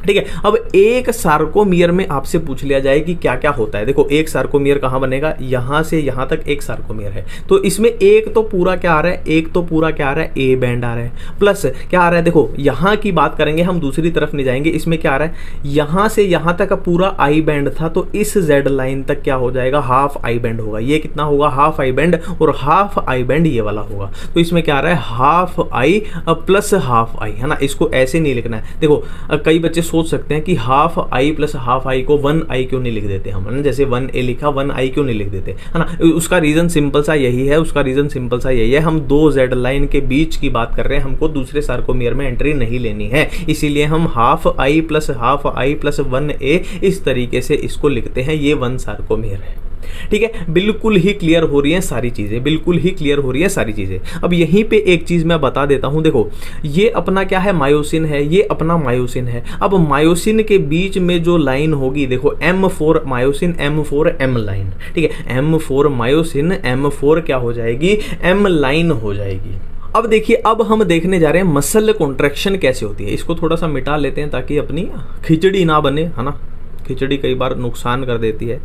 ठीक है। अब एक सार्कोमियर में आपसे पूछ लिया जाए कि क्या क्या होता है, देखो एक सार्कोमियर कहां बनेगा, यहां से यहां तक एक सार्कोमियर है, तो इसमें एक तो पूरा क्या आ रहा है, एक तो पूरा क्या आ रहा है, ए बैंड आ रहा है, प्लस क्या आ रहा है, देखो यहां की बात करेंगे हम, दूसरी तरफ नहीं जाएंगे, इसमें क्या आ रहा है, यहां से यहां तक का पूरा आई बैंड था, तो इस जेड लाइन तक क्या हो जाएगा, हाफ आई बैंड होगा। ये कितना होगा, हाफ आई बैंड, और हाफ आई बैंड ये वाला होगा, तो इसमें क्या आ रहा है, half I plus half I, है ना। इसको ऐसे नहीं लिखना है, देखो कई बच्चे सोच सकते हैं कि half I plus half I को 1 आई क्यों नहीं लिख देते हम, है ना, जैसे 1 ए लिखा 1 आई क्यों नहीं लिख देते, है ना। उसका रीजन सिंपल सा यही है, उसका रीजन सिंपल सा यही है, हम दो जेड लाइन के बीच की बात कर रहे हैं, हमको दूसरे सार्कोमियर में एंट्री नहीं लेनी है, इसीलिए हम हाफ आई प्लस 1 ए इस तरीके से इसको लिखते हैं, ये 1 सार्कोमियर है, ठीक है। बिल्कुल ही क्लियर हो रही है सारी चीजें, बिल्कुल ही क्लियर हो रही है सारी चीजें। अब यहीं पे एक चीज मैं बता देता हूं, देखो ये अपना क्या है, मायोसिन है, ये अपना मायोसिन है। अब मायोसिन के बीच में जो लाइन होगी, देखो M4 myosin, M4 M line, ठीक है, M4 मायोसिन, M4 क्या हो जाएगी, M लाइन हो जाएगी। अब देखिए, अब हम देखने जा रहे हैं मसल कॉन्ट्रैक्शन कैसे होती है। इसको थोड़ा सा मिटा लेते हैं ताकि अपनी खिचड़ी ना बने, है ना, खिचड़ी कई बार नुकसान कर देती है।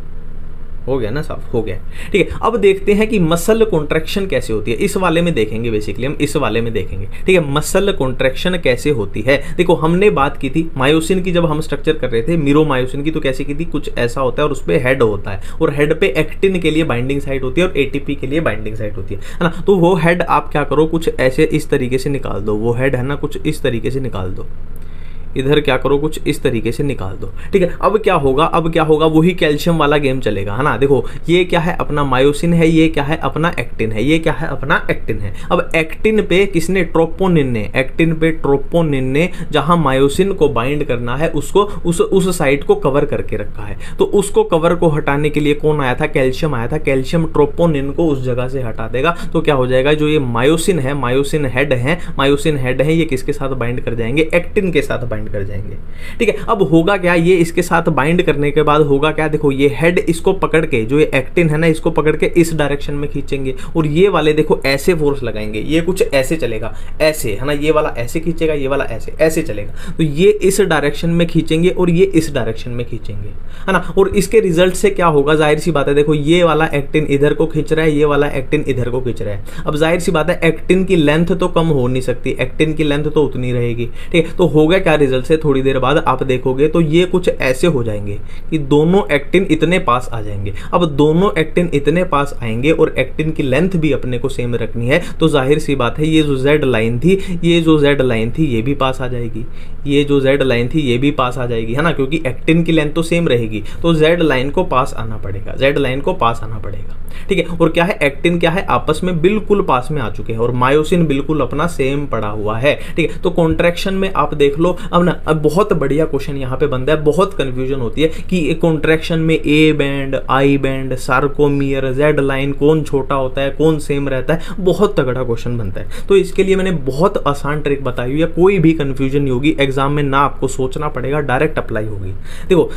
हो गया ना, साफ हो गया, ठीक है। अब देखते हैं कि मसल कॉन्ट्रैक्शन कैसे होती है, इस वाले में देखेंगे, बेसिकली हम इस वाले में देखेंगे, ठीक है, मसल कॉन्ट्रैक्शन कैसे होती है। देखो हमने बात की थी मायोसिन की, जब हम स्ट्रक्चर कर रहे थे मीरोमायोसिन की, तो कैसे की थी, कुछ ऐसा होता है और उस पर हेड होता है, और हेड पे एक्टिन के लिए बाइंडिंग साइट होती है और एटीपी के लिए बाइंडिंग साइट होती है ना। तो वो हेड आप क्या करो, कुछ ऐसे इस तरीके से निकाल दो, वो हेड है ना, कुछ इस तरीके से निकाल दो, इधर क्या करो, कुछ इस तरीके से निकाल दो, ठीक है। अब क्या होगा, अब क्या होगा, वही कैल्शियम वाला गेम चलेगा, है ना। देखो ये क्या है, अपना मायोसिन है, ये क्या है, अपना एक्टिन है, ये क्या है, अपना एक्टिन है। अब एक्टिन पे किसने, ट्रोपोनिन ने, एक्टिन पे ट्रोपोनिन ने जहां मायोसिन को बाइंड करना है, उसको उस साइड को कवर करके रखा है। तो उसको कवर को हटाने के लिए कौन आया था, कैल्शियम आया था। कैल्शियम ट्रोपोनिन को उस जगह से हटा देगा, तो क्या हो जाएगा, जो ये मायोसिन है, मायोसिन हेड है, मायोसिन हेड है, ये किसके साथ बाइंड कर जाएंगे, एक्टिन के साथ बाइंड कर जाएंगे, ठीक है। अब होगा क्या, ये इसके साथ बाइंड करने के बाद होगा क्या, देखो ये हेड इसको पकड़ के, जो ये एक्टिन है ना, इसको पकड़ के इस डायरेक्शन में खींचेंगे, और ये वाले देखो ऐसे फोर्स लगाएंगे, ये कुछ ऐसे चलेगा, ऐसे, है ना, ये वाला ऐसे खींचेगा, ये वाला ऐसे ऐसे चलेगा, तो ये इस डायरेक्शन में खींचेंगे और ये इस डायरेक्शन में खींचेंगे, है ना। और इसके रिजल्ट से क्या होगा, जाहिर सी बात है, देखो ये वाला एक्टिन इधर को खींच रहा है, ये वाला एक्टिन इधर को खींच रहा है। अब जाहिर सी बात है, एक्टिन की लेंथ तो कम हो नहीं सकती, एक्टिन की लेंथ तो उतनी रहेगी, ठीक है। तो होगा क्या रिजल्ट से, थोड़ी देर बाद आप देखोगे तो ये कुछ ऐसे हो जाएंगे कि दोनों एक्टिन इतने पास आ जाएंगे। अब दोनों एक्टिन इतने पास आएंगे और एक्टिन की लेंथ भी अपने को सेम रखनी है, तो जाहिर सी बात है, ये जो जेड लाइन थी, ये जो जेड लाइन थी, ये भी पास आ जाएगी, ये जो जेड लाइन थी, ये भी पास आ जाएगी, है ना, क्योंकि एक्टिन की लेंथ तो सेम रहेगी, तो जेड लाइन को पास आना पड़ेगा, जेड लाइन को पास आना पड़ेगा, ठीक है। और क्या है, एक्टिन क्या है, आपस में बिल्कुल पास में आ चुके हैं, और मायोसिन बिल्कुल अपना सेम पड़ा हुआ है, ठीक है। तो कॉन्ट्रैक्शन में आप देख लो, अब ना अब बहुत बढ़िया क्वेश्चन यहाँ पे बनता है, बहुत कंफ्यूजन होती है कि कॉन्ट्रैक्शन में A band, I band, sarcomere, Z line कौन छोटा होता है, कौन सेम रहता है, बहुत तगड़ा क्वेश्चन बनता है। तो इसके लिए मैंने बहुत आसान ट्रिक बताई हुई है, कोई भी कंफ्यूजन नहीं होगी, एग्जाम में ना आपको सोचना पड़ेगा, डायरेक्ट अप्लाई होगी। देखो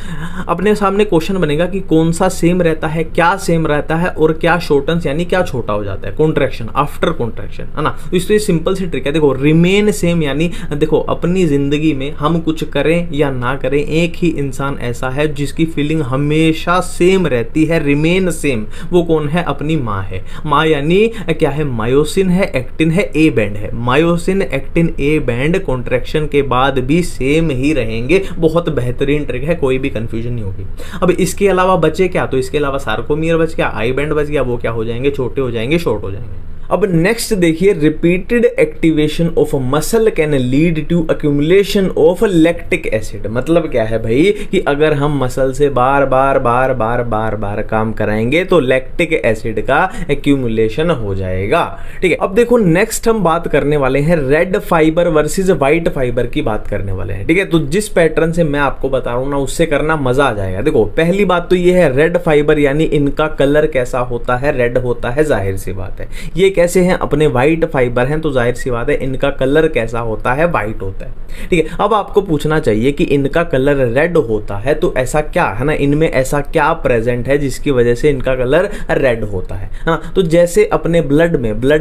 अपने सामने क्वेश्चन बनेगा कि कौन सा सेम रहता है, क्या सेम रहता है और क्या शॉर्टन्स यानी क्या छोटा हो जाता है, कॉन्ट्रैक्शन आफ्टर कॉन्ट्रैक्शन, है ना। तो इसलिए सिंपल सी ट्रिक है। देखो रिमेन सेम यानी देखो अपनी जिंदगी में हम कुछ करें या ना करें, एक ही इंसान ऐसा है जिसकी फीलिंग हमेशा सेम रहती है, रिमेन सेम। वो कौन है? अपनी माँ है। माँ यानी क्या है? मायोसिन है, एक्टिन है, ए बैंड है। Myosin, actin, A band contraction के बाद भी सेम ही रहेंगे। बहुत बेहतरीन ट्रिक है, कोई भी कंफ्यूजन नहीं होगी। अब इसके अलावा बचे क्या? तो इसके अलावा सार्कोमियर बच गया, आई बैंड बच गया, वो क्या हो जाएंगे? छोटे हो जाएंगे, शॉर्ट हो जाएंगे। अब नेक्स्ट देखिए, repeated activation of muscle can lead to accumulation of lactic acid. मतलब क्या है भाई कि अगर हम मसल से बार बार बार बार बार बार काम कराएंगे तो लैक्टिक एसिड का एक्यूमुलेशन हो जाएगा। ठीक है, अब देखो नेक्स्ट हम बात करने वाले हैं red fibre versus white fibre की बात करने वाले हैं। ठीक है, तो जिस पैटर्न से मैं आपको बता रहा हूं ना उससे करना मजा आ जाएगा। देखो पहली बात तो ये है, रेड फाइबर यानी इनका कलर कैसा होता है? रेड होता है, जाहिर सी बात है। ये कैसे हैं? अपने व्हाइट फाइबर हैं तो जाहिर सी बात है इनका कलर कैसा होता है? व्हाइट होता है। ठीक है, अब आपको पूछना चाहिए कि इनका कलर रेड होता है तो ऐसा क्या है ना, इनमें ऐसा क्या प्रेजेंट है जिसकी वजह से इनका कलर रेड होता है ना। तो जैसे अपने ब्लड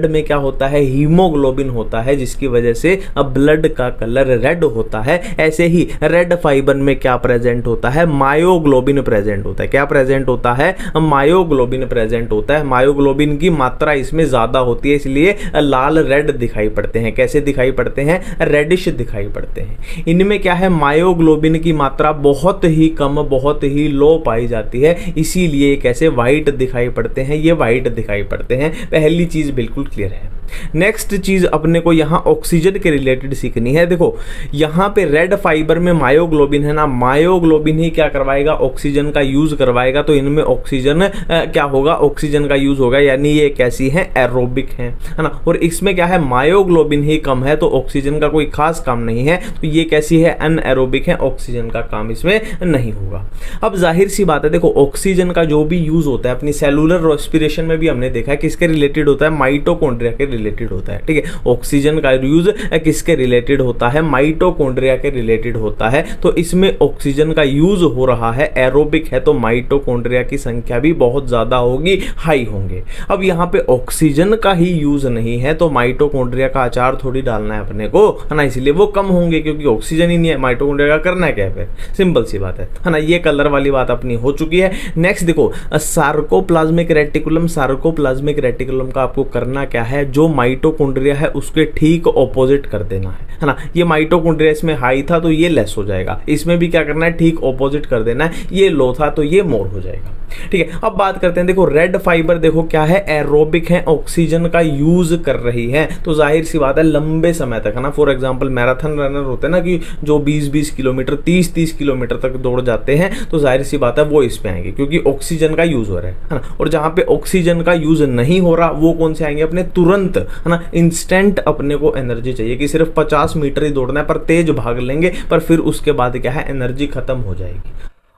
में क्या होता है? हीमोग्लोबिन होता है जिसकी वजह से अब ब्लड का कलर रेड होता है। ऐसे ही रेड फाइबर में क्या प्रेजेंट होता है? मायोग्लोबिन प्रेजेंट होता है। क्या प्रेजेंट होता है? मायोग्लोबिन प्रेजेंट होता है। मायोग्लोबिन की मात्रा इसमें ज्यादा होती है इसलिए लाल रेड दिखाई पड़ते हैं। कैसे दिखाई पड़ते हैं? रेडिश दिखाई पड़ते हैं। इनमें क्या है? मायोग्लोबिन की मात्रा बहुत ही कम, बहुत ही लो पाई जाती है, इसीलिए कैसे व्हाइट दिखाई पड़ते हैं, ये व्हाइट दिखाई पड़ते हैं। पहली चीज बिल्कुल क्लियर है। नेक्स्ट चीज अपने को यहां ऑक्सीजन के रिलेटेड सीखनी है। देखो यहां पे रेड फाइबर में मायोग्लोबिन है ना, मायोग्लोबिन ही क्या करवाएगा? ऑक्सीजन का यूज करवाएगा। तो इनमें ऑक्सीजन क्या होगा? ऑक्सीजन का यूज होगा, यानी ये कैसी है? एरोबिक है ना। और इसमें क्या है? मायोग्लोबिन ही कम है तो ऑक्सीजन का कोई खास काम नहीं है, तो ये कैसी है? अनएरोबिक है, ऑक्सीजन का काम इसमें नहीं होगा। अब जाहिर सी बात है, देखो ऑक्सीजन का जो भी यूज होता है अपनी सेलुलर रेस्पिरेशन में भी हमने देखा है किसके रिलेटेड होता है? माइटोकॉन्ड्रिया के रिलेटेड होता है। ठीक है, ऑक्सीजन का यूज किसके रिलेटेड होता है? माइटोकॉन्ड्रिया के रिलेटेड होता है। तो इसमें ऑक्सीजन का यूज हो रहा है, एरोबिक है, तो माइटोकॉन्ड्रिया की संख्या भी बहुत ज्यादा होगी, हाई होंगे। अब यहाँ पे ऑक्सीजन का ही यूज नहीं है तो माइटोकॉन्ड्रिया का अचार थोड़ी डालना है अपने को, है ना, इसलिए वो कम होंगे क्योंकि ऑक्सीजन ही नहीं है। माइटोकॉन्ड्रिया का करना है क्या है? फिर सिंपल सी बात है ना। ये कलर वाली बात अपनी हो चुकी है। नेक्स्ट देखो सार्कोप्लाज्मिक रेटिकुलम। सार्कोप्लाज्मिक रेटिकुलम का आपको करना क्या है? जो माइटोकॉन्ड्रिया है उसके ठीक ऑपोजिट कर देना है ना। ये माइटोकॉन्ड्रिया इसमें हाई था तो ये लेस हो जाएगा, इसमें भी क्या करना है? ठीक ऑपोजिट कर देना है। ये लो था तो ये मोर हो जाएगा। ठीक है, अब बात करते हैं। देखो रेड फाइबर देखो क्या है? एरोबिक है, ऑक्सीजन का यूज कर रही है, तो जाहिर सी बात है लंबे समय तक, है ना। फॉर एग्जांपल मैराथन रनर होते हैं ना कि जो 20-20 किलोमीटर 30-30 किलोमीटर तक दौड़ जाते हैं, तो जाहिर सी बात है वो इस पे आएंगे क्योंकि ऑक्सीजन का यूज हो रहा है ना। और जहां पे ऑक्सीजन का यूज नहीं हो रहा वो कौन से आएंगे? अपने तुरंत, है ना, इंस्टेंट अपने को एनर्जी चाहिए कि सिर्फ 50 मीटर ही दौड़ना है, पर तेज भाग लेंगे, पर फिर उसके बाद क्या है? एनर्जी खत्म हो जाएगी।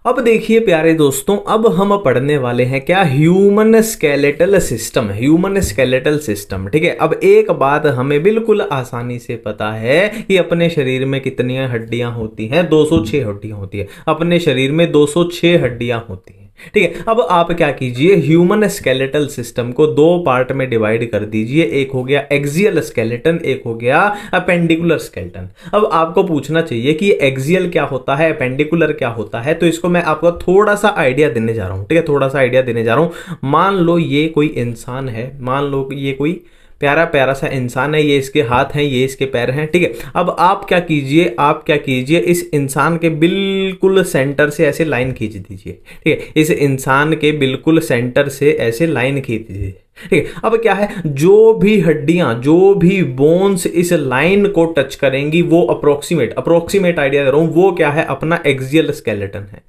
अब देखिए प्यारे दोस्तों, अब हम पढ़ने वाले हैं क्या? Human skeletal system. Human skeletal system. ठीक है, अब एक बात हमें बिल्कुल आसानी से पता है कि अपने शरीर में कितनी हड्डियां होती हैं? 206 हड्डियां होती है अपने शरीर में, 206 हड्डियां होती हैं। ठीक है, अब आप क्या कीजिए? ह्यूमन स्केलेटल सिस्टम को दो पार्ट में डिवाइड कर दीजिए। एक हो गया एक्सियल स्केलेटन, एक हो गया अपेंडिकुलर स्केलेटन। अब आपको पूछना चाहिए कि एक्सियल क्या होता है, अपेंडिकुलर क्या होता है, तो इसको मैं आपको थोड़ा सा आइडिया देने जा रहा हूं। ठीक है, थोड़ा सा आइडिया देने जा रहा हूं। मान लो ये कोई इंसान है, मान लो ये कोई प्यारा प्यारा सा इंसान है, ये इसके हाथ हैं, ये इसके पैर हैं। ठीक है, अब आप क्या कीजिए? इस इंसान के बिल्कुल सेंटर से ऐसे लाइन खींच दीजिए। ठीक है, इस इंसान के बिल्कुल सेंटर से ऐसे लाइन खींच दीजिए। ठीक है, अब क्या है? जो भी हड्डियां, जो भी बोन्स इस लाइन को टच करेंगी वो अप्रोक्सीमेट आइडिया दे रहा हूं, वो क्या है? अपना एक्सियल स्केलेटन है।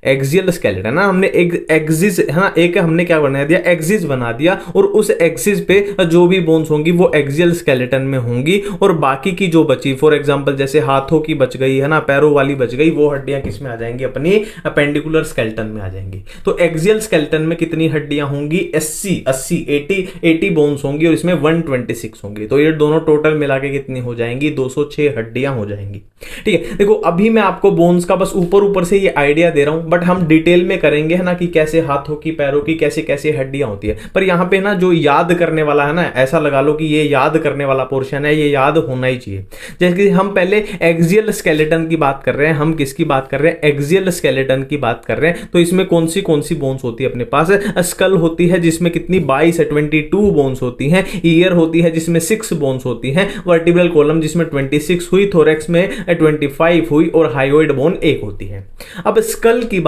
एक्सियल स्केलेटन ना, हमने एक एक्सिस है ना, एक हमने क्या बना दिया, एक्सिस बना दिया, और उस एक्सिस पे जो भी बोन्स होंगी वो एक्सियल स्केलेटन में होंगी, और बाकी की जो बची, फॉर एग्जांपल जैसे हाथों की बच गई है ना, पैरों वाली बच गई, वो हड्डियां किस में आ जाएंगी, अपनी अपेंडिकुलर स्केलेटन में आ जाएंगी। तो एक्सियल स्केलेटन में कितनी हड्डियां होंगी, 80 बोन्स होंगी, और इसमें 126 होंगी। तो ये दोनों टोटल मिला के कितनी हो जाएंगी, 206 हड्डियां हो जाएंगी। ठीक है, देखो अभी मैं आपको बोन्स का बस ऊपर ऊपर से ये आइडिया दे रहा हूं, बट हम डिटेल में करेंगे है ना, कि कैसे हाथों की, पैरों की कैसे कैसे हड्डियां होती है। पर यहां पे ना जो याद करने वाला है ना, ऐसा लगा लो कि ये याद करने वाला पोर्शन है, ये याद होना ही चाहिए। जैसे कि हम पहले एक्सियल स्केलेटन की बात कर रहे हैं, हम किसकी बात कर रहे हैं, एक्सियल स्केलेटन की बात कर रहे हैं। तो इसमें कौन सी बोन्स होती है अपने पास, स्कल होती है जिसमें कितनी 22 बोन्स होती हैं, ईयर होती है जिसमें 6 बोन्स होती हैं, वर्टिब्रल कॉलम जिसमें 26 हुई, थोरैक्स में 25 हुई, और हायोइड बोन 1 होती है। अब स्कल की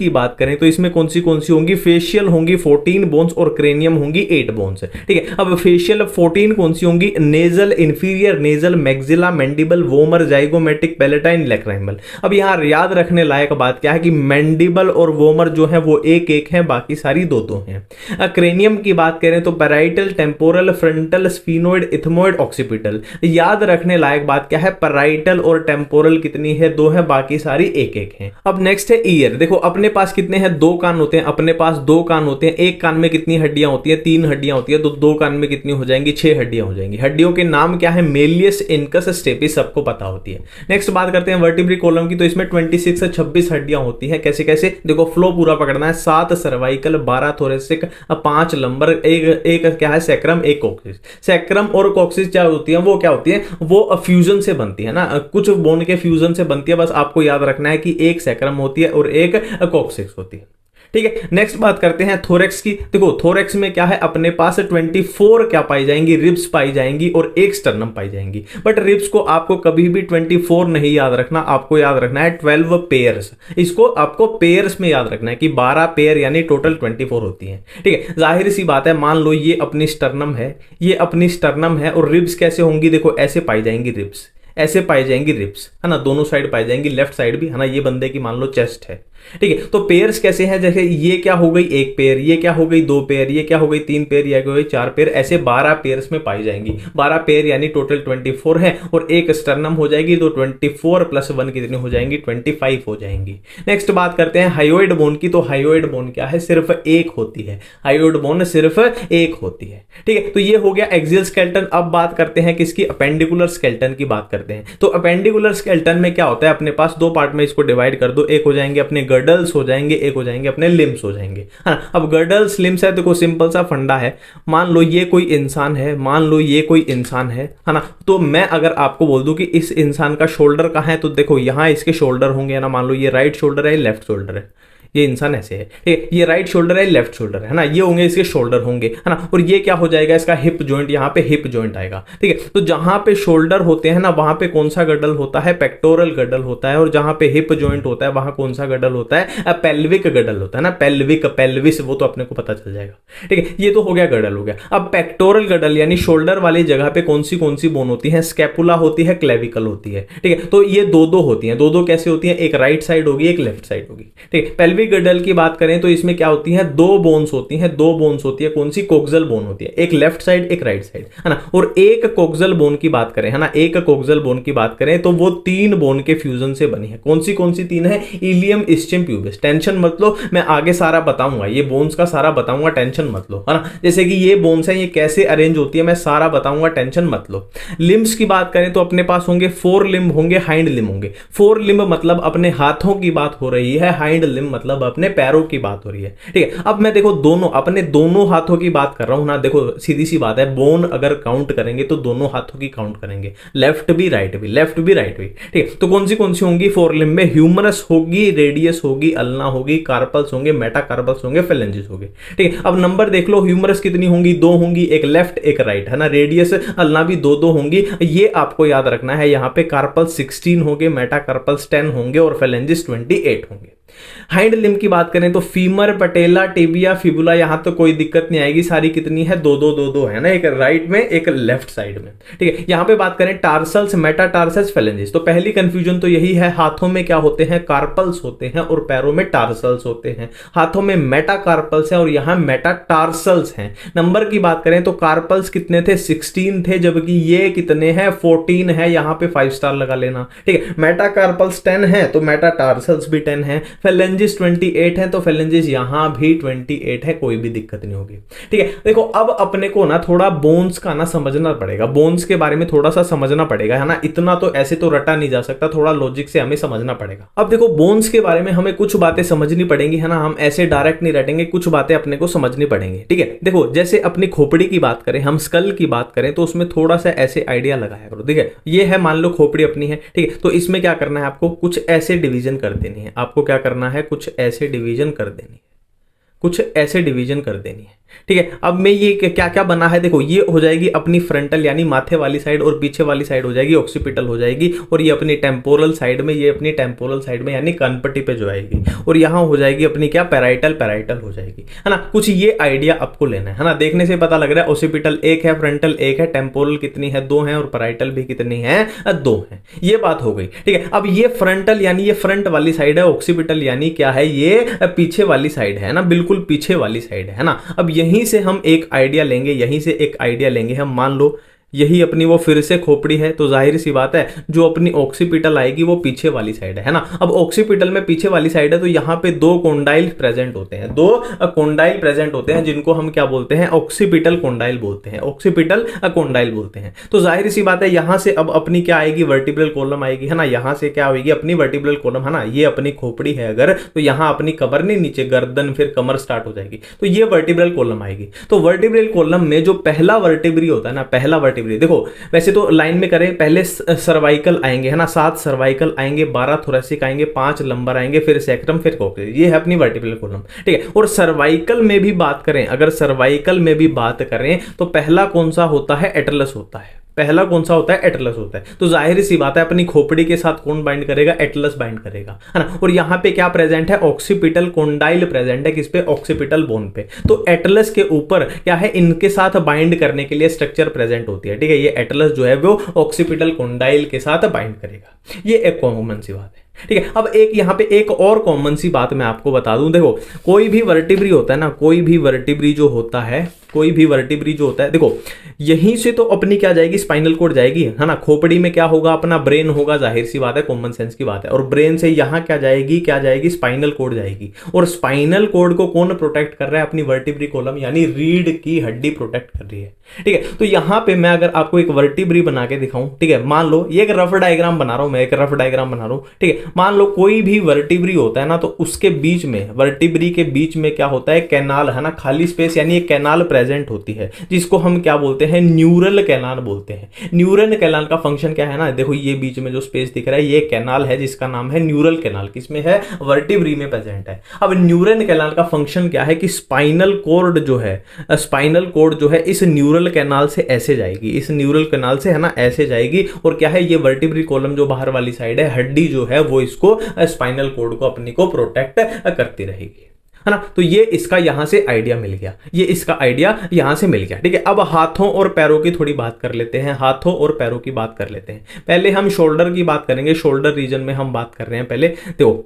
बात करें तो इसमें कौन सी होंगी, फेशियल होंगी 14 बोन्स, और क्रेनियम होंगी 8 बोन्स। ठीक है, अब फेशियल 14 कौन सी होंगी, nasal, inferior nasal, maxilla, mandible, vomer, zygomatic, palatine, lacrimal. अब यहां याद रखने लायक बात क्या है कि मैंडिबल और वोमर जो है वो एक है, बाकी सारी दो हैं। क्रेनियम की बात करें तो parietal, temporal, frontal, sphenoid, ethmoid, occipital. याद रखने लायक बात क्या है, पैराइटल और टेम्पोरल कितनी है, 2 है, बाकी सारी एक है। अब नेक्स्ट है ईयर। देखो अपने पास कितने हैं, 2 कान होते हैं, अपने पास 2 कान होते हैं। एक कान में कितनी हड्डियां होती है, 3 हड्डियां होती है, तो 2 कान में कितनी हो जाएंगी, 6 हड्डियां हो जाएंगी। हड्डियों के नाम क्या है, मेलियस, इनकस, स्टेपिस, सबको पता होती है। नेक्स्ट बात करते हैं वर्टिब्रल कॉलम की, तो इसमें 26 से 26 हड्डियां होती हैं। कैसे कैसे, देखो फ्लो पूरा पकड़ना है, 7 सर्वाइकल, 12 थोरेसिक, 5 लंबर, एक क्या है सैक्रम, 1 कॉक्सिस। सैक्रम और कॉक्सिस क्या होती है, वो क्या होती है, वो फ्यूजन से बनती है ना, कुछ बोन के फ्यूजन से बनती है। बस आपको याद रखना है कि एक सैक्रम होती है और एक कॉक्सिस होती है। ठीक है, नेक्स्ट बात करते हैं थोरैक्स की। देखो थोरैक्स में क्या है, अपने पास 24 क्या पाई जाएंगी, रिब्स पाई जाएंगी, और एक स्टर्नम पाई जाएंगी। बट रिब्स को आपको कभी भी 24 नहीं याद रखना, आपको याद रखना है 12 पेयर्स। इसको आपको पेयर्स में याद रखना है कि 12 पेयर यानी टोटल 24 होती है। ठीक है, जाहिर सी बात है, मान लो ये अपनी स्टर्नम है, ये अपनी स्टर्नम है, और रिब्स कैसे होंगी, देखो ऐसे पाई जाएंगी रिब्स, ऐसे पाई जाएंगी रिब्स, है ना, दोनों साइड पाई जाएंगी, लेफ्ट साइड भी, है ना। ये बंदे की मान लो चेस्ट है। ठीक है, तो पेयर्स कैसे हैं, जैसे ये क्या हो गई 1 पेयर, ये क्या हो गई 2 पेयर, ये क्या हो गई 3 पेयर, ये हो गई 4 पेयर, ऐसे 12 पेयर्स में पाई जाएंगी। 12 पेयर यानी टोटल 24 है, और एक स्टर्नम हो जाएगी, तो 24 + 1 कितनी हो जाएंगी, 25 हो जाएंगी। नेक्स्ट बात करते हैं हायोइड बोन की। तो हायोइड बोन क्या है, सिर्फ 1 होती है। हायोइड बोन सिर्फ 1 होती है। ठीक है, तो ये हो गया एक्सियल स्केलेटन। अब बात करते हैं किसकी, अपेंडिकुलर स्केलेटन की बात करते हैं। तो अपेंडिकुलर स्केलेटन में क्या होता है, अपने पास 2 पार्ट में इसको डिवाइड कर दो। एक हो जाएंगे अपने गर्डल्स हो जाएंगे, एक हो जाएंगे अपने लिम्स हो जाएंगे। हाँ, अब गर्डल्स लिम्स है, देखो सिंपल सा फंडा है। मान लो ये कोई इंसान है, मान लो ये कोई इंसान है ना, तो मैं अगर आपको बोल दूं कि इस इंसान का शोल्डर कहाँ है, तो देखो यहां इसके शोल्डर होंगे ना। मान लो ये राइट शोल्डर है, लेफ्ट शोल्डर है, ये इंसान ऐसे है। ठीक है, ये राइट शोल्डर है, लेफ्ट शोल्डर है ना, ये होंगे इसके शोल्डर होंगे, है ना। और ये क्या हो जाएगा, इसका हिप जॉइंट, यहाँ पे हिप जॉइंट आएगा। ठीक है, तो जहां पे शोल्डर होते हैं ना, वहां पे कौन सा गडल होता है, पेक्टोरल गडल होता है। और जहां पे हिप जॉइंट होता है वहां कौन सा गडल होता है, पेल्विक गडल होता है ना। पेल्विक, पेल्विस, वो तो अपने को पता चल जाएगा। ठीक है, ये तो हो गया गडल हो गया। अब पेक्टोरल गडल यानी शोल्डर वाली जगह पे कौन सी बोन होती है, स्कैपुला होती है, क्लेविकल होती है। ठीक है, तो ये दो होती है। दो कैसे होती है, एक राइट साइड होगी, एक लेफ्ट साइड होगी। ठीक है, पेल्विक गडल की बात करें तो इसमें क्या होती है, 2 बोन्स होती हैं। 2 बोन्स होती है, कौन सी, कोक्सल बोन होती है, एक लेफ्ट साइड एक राइट साइड, है ना। और एक कोक्सल बोन की बात करें, है ना, एक कोक्सल बोन की बात करें तो वो 3 बोन के फ्यूजन से बनी है। कौन सी 3 है, इलियम, इस्चियम, प्यूबिस। टेंशन मत लो, मैं आगे सारा बताऊंगा, ये बोन्स का सारा बताऊंगा, टेंशन मत लो, है ना। जैसे कि ये बोन्स है, ये कैसे अरेंज होती है, मैं सारा बताऊंगा, टेंशन मत लो। लिम्स की बात करें तो अपने पास होंगे 4 लिम्ब होंगे, हाइंड लिम्ब होंगे। 4 लिम्ब मतलब अपने हाथों की बात हो रही है, हाइंड लिम्ब मतलब अपने पैरों की बात हो रही है। ठीक है, अब मैं देखो अपने दोनों हाथों की बात कर रहा हूं ना। देखो सीधी सी बात है, बोन अगर काउंट करेंगे तो दोनों हाथों की काउंट करेंगे, लेफ्ट भी राइट भी, लेफ्ट भी राइट भी। ठीक है, तो कौन सी होंगी 4 लिम्ब में, ह्यूमरस होगी, रेडियस होगी, अल्ना होगी, कार्पल्स होंगे, मेटाकार्पल्स होंगे, फेलेंजिस होंगे। ठीक है, अब नंबर देख लो, ह्यूमरस कितनी होंगी, 2 होंगी, एक लेफ्ट एक राइट, है ना। रेडियस अल्ना भी 2 होंगी, ये आपको याद रखना है। यहां पे कार्पल्स 16 होंगे, मेटाकार्पल्स 10 होंगे, और फेलेंजिस 28 होंगे। हाइंड लिम्ब की बात करें तो फीमर, पटेला, टिबिया, फिबुला, यहां तो कोई दिक्कत नहीं आएगी, सारी कितनी है, दो दो दो दो है ना, एक राइट में एक लेफ्ट साइड में, ठीक है। यहां पे बात करें टार्सल्स, मेटाटार्सल्स, फेलेंजिस, तो पहली कंफ्यूजन तो यही है, हाथों में क्या होते हैं, कार्पल्स होते हैं और पैरों में टार्सल्स होते हैं। हाथों में मेटाकार्पल्स है और यहां मेटाटार्सल्स हैं। नंबर की बात करें तो कार्पल्स कितने थे, 16 थे, जबकि ये कितने हैं, 14 है, यहां पे 5 स्टार लगा लेना, ठीक है। मेटाकार्पल्स 10 है तो मेटाटार्सल्स भी 10 है। फेलेंजिस 28 है तो फेलेंजिस यहां भी 28 है, कोई भी दिक्कत नहीं होगी, ठीक है। देखो अब अपने को ना थोड़ा बोन्स का ना समझना पड़ेगा, बोन्स के बारे में थोड़ा सा समझना पड़ेगा, है ना, इतना तो ऐसे तो रटा नहीं जा सकता, थोड़ा लॉजिक से हमें समझना पड़ेगा। अब देखो बोन्स के बारे में हमें कुछ बातें समझनी पड़ेंगी, है ना, हम ऐसे डायरेक्ट नहीं रटेंगे, कुछ बातें अपने को समझनी पड़ेंगी, ठीक है। देखो जैसे अपनी खोपड़ी की बात करें, हम स्कल की बात करें तो उसमें थोड़ा सा ऐसे आइडिया लगाया करो, ठीक है। ये है, मान लो खोपड़ी अपनी है, ठीक है, तो इसमें क्या करना है, आपको कुछ ऐसे डिवीजन कर देनी है, आपको क्या करना है, कुछ ऐसे डिवीजन कर देनी है, कुछ ऐसे डिवीजन कर देनी है, ठीक है। अब मैं ये क्या क्या बना है, देखो ये हो जाएगी अपनी फ्रंटल यानी माथे वाली साइड, और पीछे वाली साइड हो जाएगी ऑक्सीपिटल हो जाएगी, और ये अपनी टेम्पोरल साइड में, ये अपनी टेम्पोरल साइड में यानी कानपट्टी पे जो आएगी, और यहां हो जाएगी अपनी क्या, पैराइटल, पैराइटल हो जाएगी, है ना। कुछ ये आइडिया आपको लेना है ना, देखने से पता लग रहा है ऑक्सीपिटल एक है, फ्रंटल एक है, टेम्पोरल कितनी है, 2 है, और पैराइटल भी कितनी है, 2 है। ये बात हो गई, ठीक है। अब ये फ्रंटल यानी ये फ्रंट वाली साइड है, ऑक्सीपिटल यानी क्या है, ये पीछे वाली साइड है ना, बिल्कुल पीछे वाली साइड है ना। अब यहीं से हम एक आइडिया लेंगे, यहीं से एक आइडिया लेंगे हम, मान लो यही अपनी वो फिर से खोपड़ी है, तो जाहिर सी बात है जो अपनी ऑक्सीपिटल आएगी वो पीछे वाली साइड है ना। अब ऑक्सीपिटल में पीछे वाली साइड है तो यहाँ पे 2 कोंडाइल प्रेजेंट होते हैं, 2 कोंडाइल प्रेजेंट होते हैं, जिनको हम क्या बोलते हैं, ऑक्सीपिटल कोंडाइल बोलते हैं, ऑक्सीपिटल कोंडाइल बोलते हैं। तो जाहिर सी बात है यहां से अब अपनी क्या आएगी, वर्टिब्रल कॉलम आएगी, है ना, यहां से क्या होगी, अपनी वर्टिब्रल कॉलम, है ना। ये अपनी खोपड़ी है अगर, तो यहां अपनी कमर नहीं, नीचे गर्दन, फिर कमर स्टार्ट हो जाएगी, तो ये वर्टिब्रल कॉलम आएगी। तो वर्टिब्रल कॉलम में जो पहला वर्टिब्री होता है ना, पहला वर्टिब्री, देखो वैसे तो लाइन में करें, पहले सर्वाइकल आएंगे, है ना, 7 सर्वाइकल आएंगे, 12 थोरेसिक आएंगे, 5 लंबर आएंगे, फिर सैक्रम, फिर कोक्सिस, ये है अपनी वर्टिब्रल कॉलम, ठीक है। और सर्वाइकल में भी बात करें, अगर सर्वाइकल में भी बात करें तो पहला कौन सा होता है, एटलस होता है, पहला कौन सा होता है, एटलस होता है। तो जाहिर सी बात है अपनी खोपड़ी के साथ कौन बाइंड करेगा, एटलस बाइंड करेगा, है ना। और यहां पे क्या प्रेजेंट है, ऑक्सीपिटल कोंडाइल प्रेजेंट है, किस पे, ऑक्सीपिटल बोन पे। तो एटलस के ऊपर क्या है, इनके साथ बाइंड करने के लिए स्ट्रक्चर प्रेजेंट होती है, ठीक है। ये एटलस जो है वो ऑक्सीपिटल कोंडाइल के साथ बाइंड करेगा, ये एक कॉमन सी बात है, ठीक है। अब एक यहां पे एक और कॉमन सी बात मैं आपको बता दूं, देखो कोई भी वर्टिब्री होता है ना, कोई भी वर्टिब्री जो होता है, कोई भी वर्टिब्री जो होता है, देखो यहीं से तो अपनी क्या जाएगी, स्पाइनल कोड जाएगी, है ना। खोपड़ी में क्या होगा, अपना ब्रेन होगा, जाहिर सी बात है, कॉमन सेंस की बात है, और ब्रेन से यहां क्या जाएगी, क्या जाएगी, स्पाइनल कोड जाएगी। और स्पाइनल कोड को कौन प्रोटेक्ट कर रहा है, अपनी वर्टिब्री कॉलम यानी रीढ़ की हड्डी प्रोटेक्ट कर रही है, ठीक है। तो यहां पे मैं अगर आपको एक वर्टिब्री बना के दिखाऊं, ठीक है, मान लो ये एक रफ डायग्राम बना रहा हूं, मैं एक रफ डायग्राम बना रहा हूं, ठीक है। मान लो कोई भी वर्टिब्री होता है ना, तो उसके बीच में, वर्टिब्री के बीच में क्या होता है, कैनाल, है ना, खाली स्पेस यानी एक कैनाल प्रेजेंट होती है, जिसको हम क्या बोलते हैं, न्यूरल कैनाल बोलते हैं। न्यूरल कैनाल का फंक्शन क्या है ना, देखो ये बीच में जो स्पेस दिख रहा है, ये कैनाल है जिसका नाम है न्यूरल कैनाल, किसमें है, वर्टिब्री में प्रेजेंट है। अब न्यूरल कैनाल का फंक्शन क्या है कि स्पाइनल कोर्ड जो है, स्पाइनल कोर्ड जो है इस न्यूरल कैनाल से ऐसे जाएगी, इस न्यूरल कैनाल से, है ना, ऐसे जाएगी, और क्या है, ये वर्टिब्री कॉलम जो बाहर वाली साइड है, हड्डी जो है वो इसको स्पाइनल कोर्ड को अपनी को प्रोटेक्ट करती रहेगी, है ना। तो ये इसका यहां से आइडिया मिल गया, ये इसका आइडिया यहां से मिल गया, ठीक है। अब हाथों और पैरों की थोड़ी बात कर लेते हैं, हाथों और पैरों की बात कर लेते हैं। पहले हम शोल्डर की बात करेंगे, शोल्डर रीजन में हम बात कर रहे हैं, पहले देखो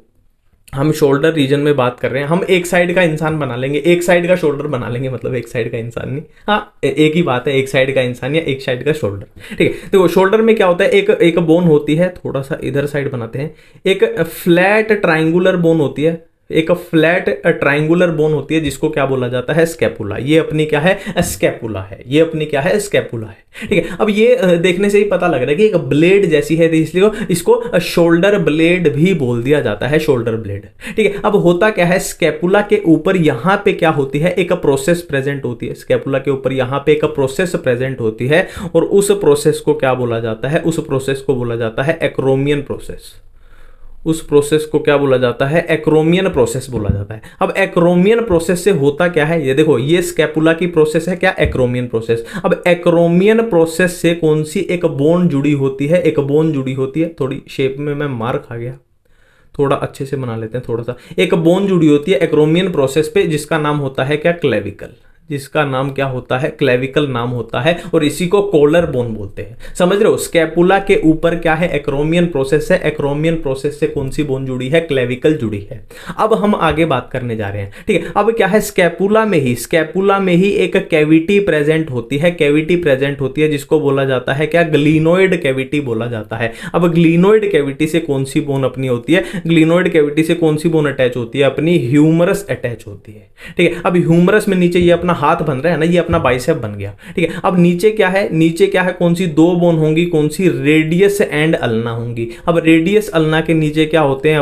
हम शोल्डर रीजन में बात कर रहे हैं, हम एक साइड का इंसान बना लेंगे, एक साइड का शोल्डर बना लेंगे, मतलब एक साइड का इंसान नहीं, हाँ एक ही बात है, एक साइड का इंसान या एक साइड का शोल्डर, ठीक है। देखो शोल्डर में क्या होता है, एक बोन होती है, थोड़ा सा इधर साइड बनाते हैं, एक फ्लैट ट्राइंगुलर बोन होती है, एक फ्लैट ट्राइंगुलर बोन होती है, जिसको क्या बोला जाता है, स्कैपुला। ये अपनी क्या है, स्कैपुला है, ये अपनी क्या है, स्कैपुला है, ठीक है। अब ये देखने से ही पता लग रहा है कि एक ब्लेड जैसी है, इसलिए इसको शोल्डर ब्लेड भी बोल दिया जाता है, शोल्डर ब्लेड, ठीक है। अब होता क्या है, स्कैपुला के ऊपर यहां पे क्या होती है, एक प्रोसेस प्रेजेंट होती है, स्कैपुला के ऊपर यहां पे एक प्रोसेस प्रेजेंट होती है, और उस प्रोसेस को क्या बोला जाता है, उस प्रोसेस को बोला जाता है एक्रोमियन प्रोसेस। उस प्रोसेस को क्या बोला जाता है, एक्रोमियन प्रोसेस बोला जाता है। अब एक्रोमियन प्रोसेस से होता क्या है, ये देखो ये स्कैपुला की प्रोसेस है, क्या, एक्रोमियन प्रोसेस। अब एक्रोमियन प्रोसेस से कौन सी एक बोन जुड़ी होती है, एक बोन जुड़ी होती है, थोड़ी शेप में मैं मार खा गया, थोड़ा अच्छे से बना लेते हैं थोड़ा सा। एक बोन जुड़ी होती है एक्रोमियन प्रोसेस पे, जिसका नाम होता है क्या, क्लेविकल, जिसका नाम क्या होता है, क्लेविकल नाम होता है, और इसी को कॉलर बोन बोलते हैं। समझ रहे हो, स्कैपुला के ऊपर क्या है, एक्रोमियन प्रोसेस है, एक्रोमियन प्रोसेस से कौन सी बोन जुड़ी है, क्लेविकल जुड़ी है। अब हम आगे बात करने जा रहे हैं, ठीक है। अब क्या है, स्कैपुला में ही एक कैविटी प्रेजेंट होती है, कैविटी प्रेजेंट होती है जिसको बोला जाता है क्या, ग्लिनोइड कैविटी बोला जाता है। अब ग्लिनोइड कैविटी से कौन सी बोन अपनी होती है, ग्लिनोइड कैविटी से कौन सी बोन अटैच होती है, अपनी ह्यूमरस अटैच होती है, ठीक है। अब ह्यूमरस में नीचे ये अपना हाथ बन रहा है ना, ये अपना बाइसेप बन गया, ठीक है। अब नीचे क्या है, नीचे क्या है, कौन सी दो बोन होंगी, कौन सी, रेडियस एंड अल्ना होंगी। अब रेडियस अल्ना के नीचे क्या होते हैं,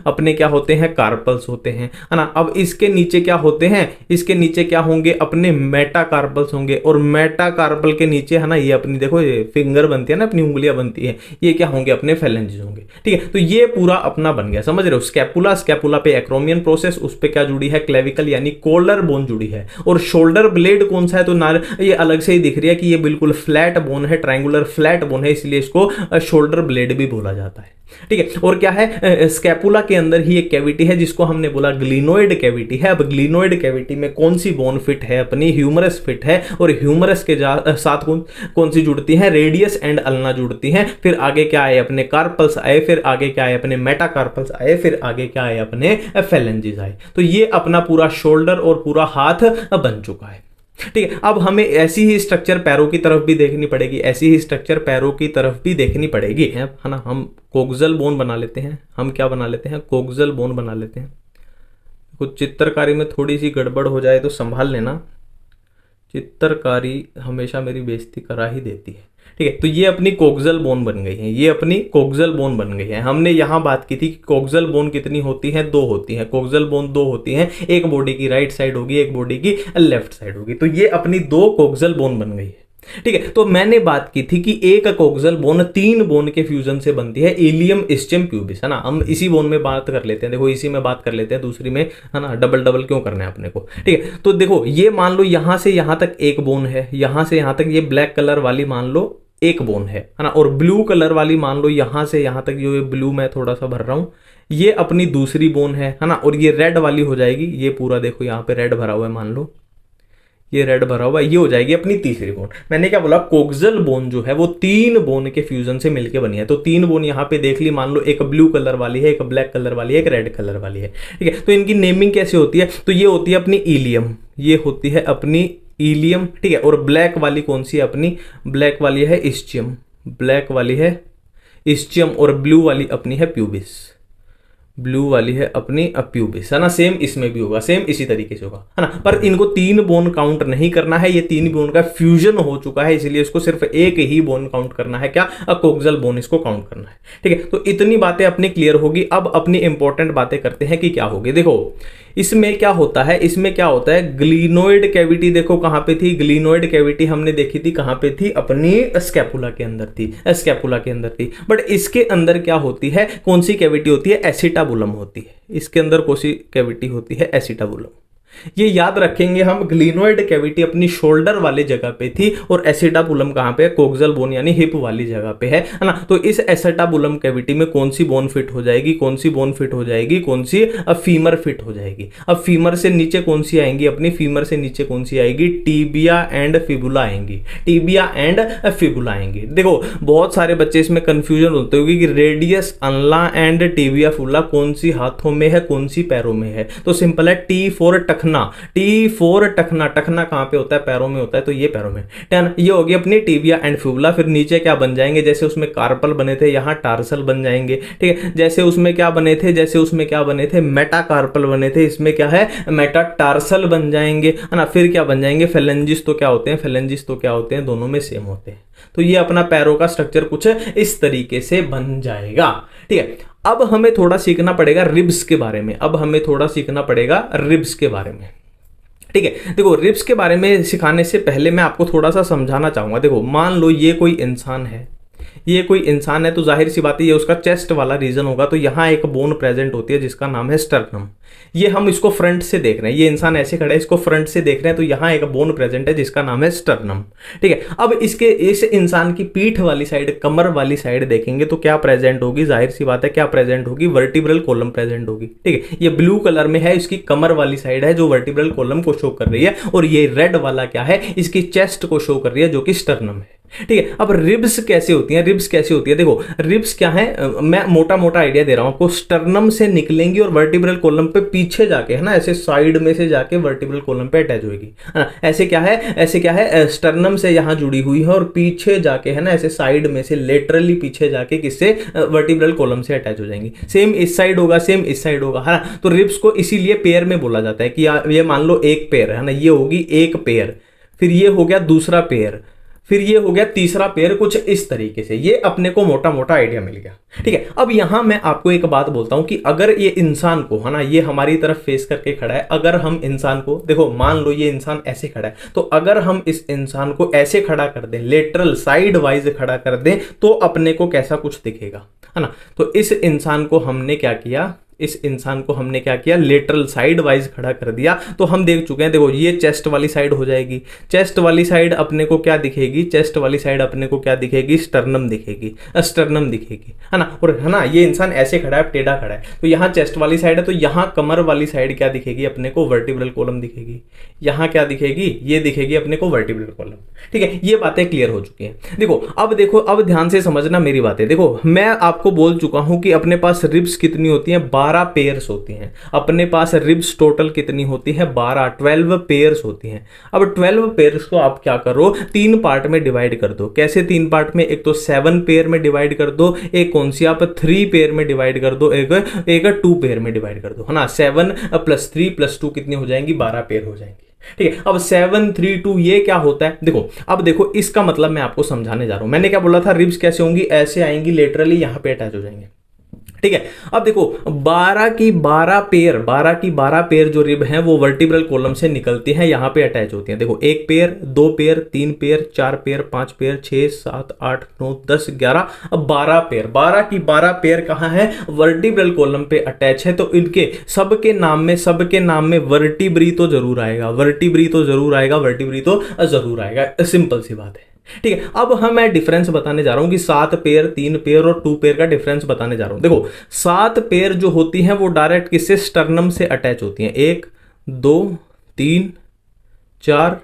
अपने क्या होते हैं, कार्पल्स होते हैं, है ना। अब इसके नीचे क्या होते हैं, इसके नीचे क्या होंगे, अपने मेटाकार्पल्स होंगे, और मेटाकार्पल के नीचे है ना, ये अपनी देखो ये फिंगर बनती है ना, अपनी उंगलियां बनती है, ये क्या होंगे, अपने फेलेंजेस होंगे, ठीक है। तो ये पूरा अपना बन गया, समझ रहे हो। स्कैपुला पे एक्रोमियन प्रोसेस, उस पे क्या जुड़ी है, क्लेविकल यानी कॉलर बोन जुड़ी है। और शोल्डर ब्लेड कौन सा है, तो ये अलग से ही दिख रही है कि ये बिल्कुल फ्लैट बोन है, ट्रायंगुलर फ्लैट बोन है, इसलिए इसको शोल्डर ब्लेड भी बोला जाता है, ठीक है। और क्या है, स्कैपुला के अंदर ही एक कैविटी है जिसको हमने बोला ग्लिनोइड कैविटी है। अब ग्लिनोइड कैविटी में कौन सी बोन फिट है, अपनी ह्यूमरस फिट है, और ह्यूमरस के साथ कौन सी जुड़ती है, रेडियस एंड अल्ना जुड़ती हैं। फिर आगे क्या आए, अपने कार्पल्स आए, फिर आगे क्या आए, अपने मेटाकार्पल्स आए, फिर आगे क्या आए, अपने फेलेंजेस आए। तो ये अपना पूरा शोल्डर और पूरा हाथ बन चुका है, ठीक है। अब हमें ऐसी ही स्ट्रक्चर पैरों की तरफ भी देखनी पड़ेगी, ऐसी ही स्ट्रक्चर पैरों की तरफ भी देखनी पड़ेगी, है ना। हम कोक्सल बोन बना लेते हैं, हम क्या बना लेते हैं, कोक्सल बोन बना लेते हैं। कुछ चित्रकारी में थोड़ी सी गड़बड़ हो जाए तो संभाल लेना, चित्रकारी हमेशा मेरी बेइज्जती करा ही देती है, ठीक है। तो ये अपनी कोक्सल बोन बन गई है, ये अपनी कोक्सल बोन बन गई है। हमने यहां बात की थी कि कोक्सल बोन कितनी होती है, दो होती है, कोक्सल बोन दो होती है, एक बॉडी की राइट साइड होगी, एक बॉडी की लेफ्ट साइड होगी। तो ये अपनी दो कोक्सल बोन बन गई है, ठीक है। तो मैंने बात की थी कि एक कोक्सल बोन तीन बोन के फ्यूजन से बनती है, इलियम, इस्चियम, प्यूबिस, है ना। हम इसी बोन में बात कर लेते हैं, देखो इसी में बात कर लेते हैं, दूसरी में, है ना, डबल डबल क्यों करना है अपने को, ठीक है। तो देखो ये मान लो यहां से यहां तक एक बोन है, यहां से यहां तक ये ब्लैक कलर वाली मान लो एक बोन है ना, और ब्लू कलर वाली मान लो यहां से यहां तक, जो ये ब्लू मैं थोड़ा सा भर रहा हूं, ये अपनी दूसरी बोन है ना। और ये रेड वाली हो जाएगी, ये पूरा देखो यहां पे रेड भरा हुआ है, मान लो ये रेड भरा हुआ है, ये हो जाएगी अपनी तीसरी बोन। मैंने क्या बोला, कोक्सल बोन जो है वो तीन बोन के फ्यूजन से मिलकर बनी है। तो तीन बोन यहां पे देख ली, मान लो एक ब्लू कलर वाली है, एक ब्लैक कलर वाली है, एक रेड कलर वाली है, ठीक है। तो इनकी नेमिंग कैसे होती है, तो ये होती है अपनी इलियम, ये होती है अपनी इलियम, ठीक है। और ब्लैक वाली कौन सी है, अपनी ब्लैक वाली है इस्चियम, ब्लैक वाली है इस्चियम, और ब्लू वाली अपनी है प्यूबिस, ब्लू वाली है अपनी प्यूबिस, है ना। सेम इसमें भी होगा, सेम इसी तरीके से होगा, है ना। पर इनको तीन बोन काउंट नहीं करना है, ये तीन बोन का फ्यूजन हो चुका है, इसलिए इसको सिर्फ एक ही बोन काउंट करना है, क्या, कोक्सल बोन इसको काउंट करना है, ठीक है। तो इतनी बातें अपनी क्लियर होगी। अब अपनी इंपॉर्टेंट बातें करते हैं कि क्या होगी। देखो इसमें क्या होता है, इसमें क्या होता है, ग्लिनोइड कैविटी देखो कहां पे थी, ग्लिनोइड कैविटी हमने देखी थी कहां पे थी, अपनी स्कैपुला के अंदर थी, स्कैपुला के अंदर थी। बट इसके अंदर क्या होती है, कौन सी कैविटी होती है, एसिटाबुलम होती है। इसके अंदर कौन सी कैविटी होती है, एसिटाबुलम। ये याद रखेंगे हम, ग्लिनोइड कैविटी अपनी शोल्डर वाले जगह पे थी, और एसिटाबुलम कहां पे है, कोक्सल बोन यानी हिप वाली जगह पे है ना। तो इस एसिटाबुलम कैविटी में कौन सी बोन फिट हो जाएगी, कौन सी बोन फिट हो जाएगी, कौन सी, अब फीमर फिट हो जाएगी। अब फीमर से नीचे कौन सी आएंगी, अपनी फीमर से नीचे कौन सी आएगी, टीबिया एंड फिबुला आएंगी, टीबिया एंड फिबुला आएंगी। देखो बहुत सारे बच्चे इसमें कंफ्यूजन होते होंगे कि radius ulna and tibia fibula कौन सी हाथों में है, कौन सी पैरों में है। तो सिंपल है, टी फॉर टखना, टी फोर टखना, टखना कहां पे होता है, पैरों में होता है, तो ये पैरों में, ये होगी अपनी टीबिया एंड फिबुला। फिर नीचे क्या बन जाएंगे, जैसे उसमें कार्पल बने थे, यहां टार्सल बन जाएंगे, ठीक है। जैसे उसमें क्या बने थे, जैसे उसमें क्या बने थे, मेटाकार्पल बने थे, इसमें क्या है, मेटाटार्सल बन जाएंगे, है ना। फिर क्या बन जाएंगे, फेलेंजिस। तो क्या होते हैं, फेलेंजिस तो क्या होते हैं, दोनों में सेम होते हैं। तो ये अपना पैरों का स्ट्रक्चर कुछ इस तरीके से बन जाएगा, ठीक है। अब हमें थोड़ा सीखना पड़ेगा रिब्स के बारे में, अब हमें थोड़ा सीखना पड़ेगा रिब्स के बारे में, ठीक है। देखो रिब्स के बारे में सिखाने से पहले मैं आपको थोड़ा सा समझाना चाहूंगा। देखो मान लो ये कोई इंसान है, ये कोई इंसान है तो जाहिर सी बात है ये उसका चेस्ट वाला रीजन होगा, तो यहाँ एक बोन प्रेजेंट होती है जिसका नाम है स्टर्नम। ये हम इसको फ्रंट से देख रहे हैं, ये इंसान ऐसे खड़ा है, इसको फ्रंट से देख रहे हैं, तो यहाँ एक बोन प्रेजेंट है जिसका नाम है स्टर्नम। ठीक है, अब इसके इस इंसान की पीठ वाली साइड, कमर वाली साइड देखेंगे तो क्या प्रेजेंट होगी, जाहिर सी बात है क्या प्रेजेंट होगी, वर्टिब्रल कॉलम प्रेजेंट होगी। ठीक है, ये ब्लू कलर में है, इसकी कमर वाली साइड है जो वर्टिब्रल कॉलम को शो कर रही है, और ये रेड वाला क्या है, इसकी चेस्ट को शो कर रही है जो कि स्टर्नम है। ठीक है, अब रिब्स कैसे होती हैं, रिब्स कैसे होती है, देखो रिब्स क्या है, मैं मोटा मोटा आइडिया दे रहा हूं आपको, स्टर्नम से निकलेंगी और वर्टिब्रल कॉलम पे पीछे जाके, है ना, ऐसे साइड में से जाके वर्टिब्रल कॉलम पे अटैच होगी, है ना, ऐसे क्या है, ऐसे क्या है, स्टर्नम से यहां जुड़ी हुई है और पीछे जाके, है ना, ऐसे साइड में से लेटरली पीछे जाके किससे, वर्टिब्रल कॉलम से अटैच हो जाएंगी। सेम इस साइड होगा, सेम इस साइड होगा, है ना। तो रिब्स को इसीलिए पेयर में बोला जाता है कि ये मान लो एक पेयर है ना, ये होगी एक पेयर, फिर ये हो गया दूसरा पेयर, फिर ये हो गया तीसरा पेयर, कुछ इस तरीके से। ये अपने को मोटा मोटा आइडिया मिल गया। ठीक है, अब यहां मैं आपको एक बात बोलता हूं कि अगर ये इंसान को, है ना, ये हमारी तरफ फेस करके खड़ा है, अगर हम इंसान को, देखो मान लो ये इंसान ऐसे खड़ा है, तो अगर हम इस इंसान को ऐसे खड़ा कर दें, लेटरल साइड वाइज खड़ा कर दें, तो अपने को कैसा कुछ दिखेगा, है ना। तो इस इंसान को हमने क्या किया, इस इंसान को हमने क्या किया, लेटरल साइड वाइज खड़ा कर दिया, तो हम देख चुके हैं, देखो ये चेस्ट वाली साइड हो जाएगी, चेस्ट वाली साइड अपने को क्या दिखेगी, चेस्ट वाली साइड अपने को क्या दिखेगी, स्टर्नम दिखेगी, स्टर्नम दिखेगी, है ना। और है ना, ये इंसान ऐसे खड़ा है, टेढ़ा खड़ा है, तो यहाँ चेस्ट वाली साइड है, तो यहाँ कमर वाली साइड क्या दिखेगी अपने को, वर्टिब्रल कॉलम दिखेगी, यहाँ क्या दिखेगी, ये दिखेगी अपने को वर्टिब्रल कॉलम। ठीक है, ये बातें क्लियर हो चुकी हैं। देखो अब ध्यान से समझना मेरी बातें। देखो मैं आपको बोल चुका हूं कि अपने पास रिब्स कितनी होती हैं, 12 पेयर्स होती हैं। अपने पास रिब्स टोटल कितनी होती है, 12 पेयर्स होती हैं। अब 12 पेयर्स को आप क्या करो, 3 पार्ट में डिवाइड कर दो। कैसे 3 पार्ट में, एक तो 7 पेयर में डिवाइड कर दो, एक कौन सी आप 3 पेयर में डिवाइड कर दो, एक 2 पेयर में डिवाइड कर दो, है ना। 7 + 3 + 2 कितनी हो जाएंगी, 12 पेयर हो जाएंगी। ठीक है, अब 7 3 2 ये क्या होता है, देखो अब देखो इसका मतलब मैं आपको समझाने जा रहा हूं। मैंने क्या बोला था, रिब्स कैसे होंगी, ऐसे आएंगी, लेटरली यहां पे अटैच हो जाएंगे। ठीक है, अब देखो 12 की 12 पेयर जो रिब हैं वो वर्टिब्रल कॉलम से निकलती हैं, यहां पे अटैच होती हैं। देखो 1 pair, 2 pair, 3 pair, 4 pair, 5 pair, 6 7 8 9 10 11, अब 12 पेयर, 12 की 12 पेयर कहां है, वर्टिब्रल कॉलम पे अटैच है। तो इनके सबके नाम में वर्टिब्री तो जरूर आएगा, वर्टिब्री तो जरूर आएगा, सिंपल सी बात है। ठीक है, अब मैं डिफरेंस बताने जा रहा हूं कि 7 पेयर, 3 पेयर और 2 पेयर का डिफरेंस बताने जा रहा हूं। देखो 7 पेयर जो होती हैं वो डायरेक्ट किससे, स्टर्नम से अटैच होती हैं। 1 2 3 4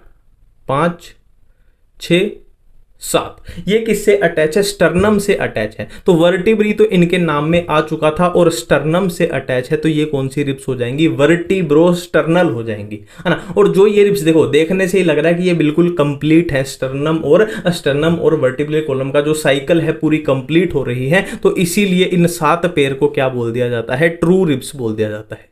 5 6 7, ये किससे अटैच है, स्टर्नम से अटैच है। तो वर्टिब्री तो इनके नाम में आ चुका था और स्टर्नम से अटैच है, तो ये कौन सी रिब्स हो जाएंगी, वर्टिब्रोस्टर्नल हो जाएंगी, है ना। और जो ये रिब्स देखो देखने से ही लग रहा है कि ये बिल्कुल कंप्लीट है, स्टर्नम और वर्टिब्रल कॉलम का जो साइकिल है पूरी कंप्लीट हो रही है। तो इसीलिए इन 7 पेयर को क्या बोल दिया जाता है, ट्रू रिब्स बोल दिया जाता है।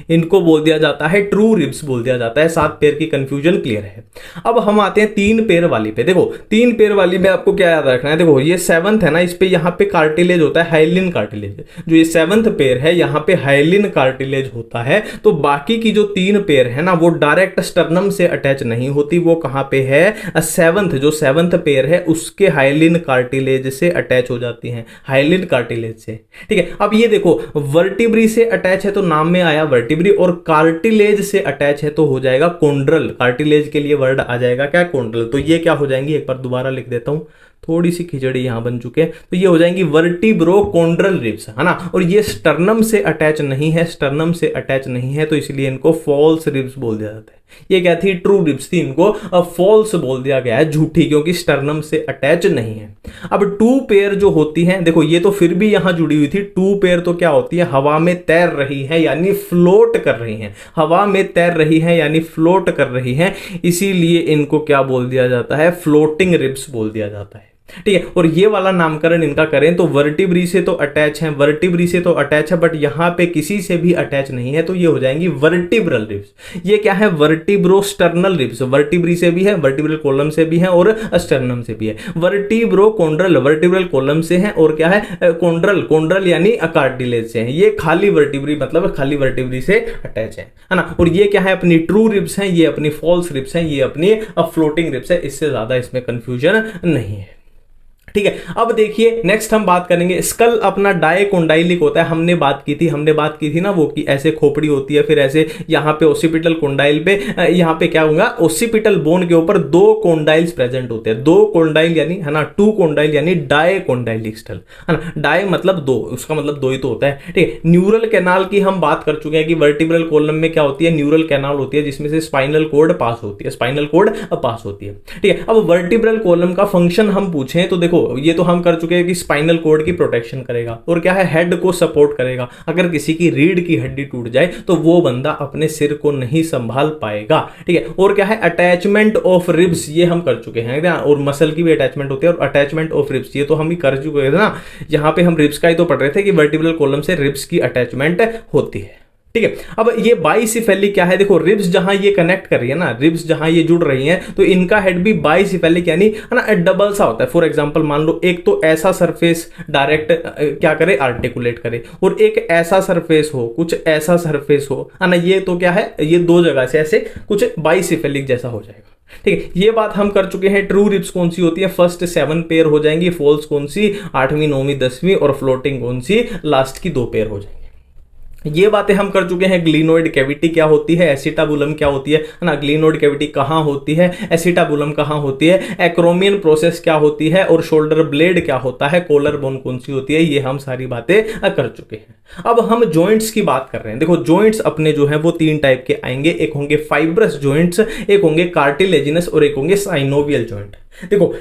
इनको बोल दिया जाता है ट्रू रिब्स बोल दिया जाता है। 7 पेयर की कंफ्यूजन क्लियर है। अब हम आते हैं 3 पेयर वाली पे। देखो 3 पेयर वाली में आपको क्या याद रखना है, देखो ये 7th है ना, इस पे यहाँ पे कार्टिलेज होता है, हाइलिन कार्टिलेज। जो ये 7th पेयर है यहाँ पे हाइलिन कार्टिलेज होता है। तो बाकी की जो 3 पेयर है ना वो डायरेक्ट स्टर्नम से अटैच नहीं होती, वो कहां पे है, 7th पेयर है उसके हाइलिन कार्टिलेज से अटैच हो जाती है, हाइलिन कार्टिलेज से। ठीक है, अब ये देखो वर्टिब्री से अटैच है तो नाम में आया वर्टिब्री, और कार्टिलेज से अटैच है तो हो जाएगा कोंड्रल। कार्टिलेज के लिए वर्ड आ जाएगा क्या, कोंड्रल। तो ये क्या हो जाएंगी, एक बार दोबारा लिख देता हूं, थोड़ी सी खिचड़ी यहां बन चुके हैं। तो ये हो जाएंगी वर्टिब्रोकोंड्रल रिब्स, है ना। और ये स्टर्नम से अटैच नहीं है, स्टर्नम से अटैच नहीं है, तो इसलिए इनको फॉल्स रिब्स बोल दिया जाता है। ये क्या थी, ट्रू रिब्स थी, इनको फॉल्स बोल दिया गया है, झूठी, क्योंकि स्टर्नम से अटैच नहीं है। अब 2 पेयर जो होती हैं, देखो ये तो फिर भी यहां जुड़ी हुई थी। 2 पेयर तो क्या होती है, हवा में तैर रही है यानी फ्लोट कर रही हैं, हवा में तैर रही है यानी फ्लोट कर रही हैं, इसीलिए इनको क्या बोल दिया जाता है, फ्लोटिंग रिब्स बोल दिया जाता है। ठीक है, और ये वाला नामकरण इनका करें तो वर्टिब्री से तो अटैच है, वर्टिब्री से तो अटैच है, बट यहां पे किसी से भी अटैच नहीं है, तो ये हो जाएंगी वर्टिब्रल रिब्स। ये क्या है, वर्टिब्रोस्टर्नल रिब्स, वर्टिब्री से भी है, वर्टिब्रल कॉलम से भी है और स्टर्नम से भी है। वर्टिब्रोकोंड्रल वर्टिब्रल कॉलम से है, और क्या है, कोंड्रल यानी कार्टिलेज से है। ये खाली वर्टिब्री मतलब खाली वर्टिब्री से अटैच है ना। और ये क्या है, अपनी ट्रू रिब्स हैं, ये अपनी फॉल्स रिब्स हैं, ये अपनी फ्लोटिंग रिब्स है। इससे ज्यादा इसमें कंफ्यूजन नहीं है। ठीक है। अब देखिए नेक्स्ट हम बात करेंगे, स्कल अपना डायकोंडाइलिक होता है। हमने बात की थी ना वो कि ऐसे खोपड़ी होती है, फिर ऐसे यहाँ पे ओसिपिटल कोंडाइल पे, यहाँ पे क्या होगा, ओसिपिटल बोन के ऊपर दो कोंडाइल्स प्रेजेंट होते हैं। दो कोंडाइल यानी है ना, टू कोंडाइल यानी डायकोंडाइलिक स्कल है ना। डाय मतलब दो, उसका मतलब दो ही तो होता है, ठीक है। न्यूरल कैनाल की हम बात कर चुके हैं कि वर्टिब्रल कॉलम में क्या होती है, न्यूरल कैनाल होती है जिसमें से स्पाइनल कॉर्ड पास होती है, स्पाइनल कॉर्ड पास होती है, ठीक है। अब वर्टिब्रल कॉलम का फंक्शन हम पूछें तो देखो ये तो हम कर चुके हैं कि स्पाइनल कॉर्ड की प्रोटेक्शन करेगा, और क्या है, हेड को सपोर्ट करेगा। अगर किसी की रीढ़ की हड्डी टूट जाए तो वो बंदा अपने सिर को नहीं संभाल पाएगा, ठीक है। और क्या है, अटैचमेंट ऑफ रिब्स, ये हम कर चुके हैं, और मसल की भी अटैचमेंट होती है, और अटैचमेंट ऑफ रिब्स ये तो हम ही कर चुके हैं ना। यहां पे हम रिब्स का ही तो पढ़ रहे थे कि वर्टिब्रल कॉलम से रिब्स की अटैचमेंट होती है, ठीक है। अब ये बाइसिफेलिक क्या है, देखो रिब्स जहां ये कनेक्ट कर रही है ना, रिब्स जहां ये जुड़ रही हैं, तो इनका हेड भी बाइसिफेलिक यानी है ना डबल सा होता है। फॉर एग्जांपल मान लो एक तो ऐसा सरफेस डायरेक्ट क्या करे, आर्टिकुलेट करे, और एक ऐसा सरफेस हो, कुछ ऐसा सरफेस हो, है ना। ये तो क्या है, ये दो जगह से ऐसे कुछ बाइसिफेलिक जैसा हो जाएगा, ठीक है। ये बात हम कर चुके हैं। ट्रू रिब्स कौन सी होती है, फर्स्ट 7 पेयर हो जाएंगी, फॉल्स कौन सी 8वीं 9वीं 10वीं, और फ्लोटिंग कौन सी लास्ट की 2 पेयर हो जाएंगी। ये बातें हम कर चुके हैं। ग्लिनोइड कैविटी क्या होती है, एसिटाबुलम क्या होती है ना, ग्लिनोइड कैविटी कहां होती है, एसिटाबुलम कहां होती है, एक्रोमियन प्रोसेस क्या होती है, और शोल्डर ब्लेड क्या होता है, कॉलर बोन कौन सी होती है, ये हम सारी बातें कर चुके हैं। अब हम जॉइंट्स की बात कर रहे हैं। देखो जॉइंट्स अपने जो है वो 3 टाइप के आएंगे, एक होंगे फाइब्रस जॉइंट्स, एक होंगे कार्टिलेजिनस, और एक होंगे साइनोवियल जॉइंट। देखो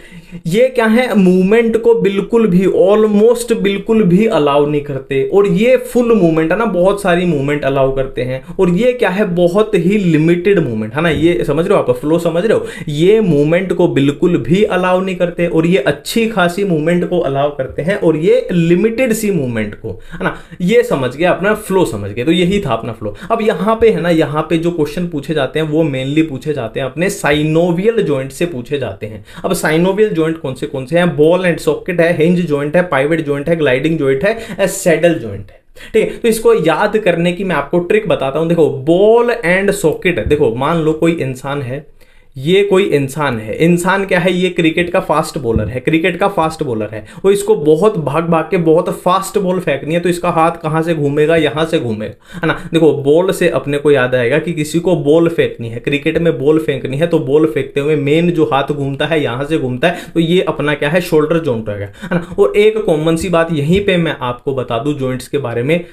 ये क्या है, मूवमेंट को बिल्कुल भी, ऑलमोस्ट बिल्कुल भी अलाउ नहीं करते, और ये फुल मूवमेंट है ना, बहुत सारी मूवमेंट अलाउ करते हैं, और ये क्या है, बहुत ही लिमिटेड मूवमेंट है ना। ये समझ रहे हो आप, फ्लो समझ रहे हो, ये मूवमेंट को बिल्कुल भी अलाउ नहीं करते, और ये अच्छी खासी मूवमेंट को अलाउ करते हैं, और ये लिमिटेड सी मूवमेंट को, है ना। ये समझ गए, अपना फ्लो समझ गए, तो यही था अपना फ्लो। अब यहां पे है ना, यहां पे जो क्वेश्चन पूछे जाते हैं वो मेनली पूछे जाते हैं अपने साइनोवियल जॉइंट से पूछे जाते हैं। अब साइनोवियल जॉइंट कौन से हैं, बॉल एंड सॉकेट है, हिंज जॉइंट है, पाइवेट जॉइंट है, ग्लाइडिंग जॉइंट है, सैडल जॉइंट है, ठीक है। तो इसको याद करने की मैं आपको ट्रिक बताता हूं। देखो बॉल एंड सॉकेट, देखो मान लो कोई इंसान है, ये कोई इंसान है, इंसान क्या है, ये क्रिकेट का फास्ट बॉलर है, क्रिकेट का फास्ट बॉलर है, वो इसको बहुत भाग भाग के बहुत फास्ट बॉल फेंकनी है, तो इसका हाथ कहां से घूमेगा, यहां से घूमेगा, है ना। देखो बॉल से अपने को याद आएगा कि किसी को बॉल फेंकनी है, क्रिकेट में बॉल फेंकनी है, तो बॉल फेंकते हुए मेन जो हाथ घूमता है यहां से घूमता है, तो ये अपना क्या है, शोल्डर जॉइंट होगा, है ना। और एक कॉमन सी बात यहीं पे मैं आपको बता दूं जॉइंट्स के बारे में।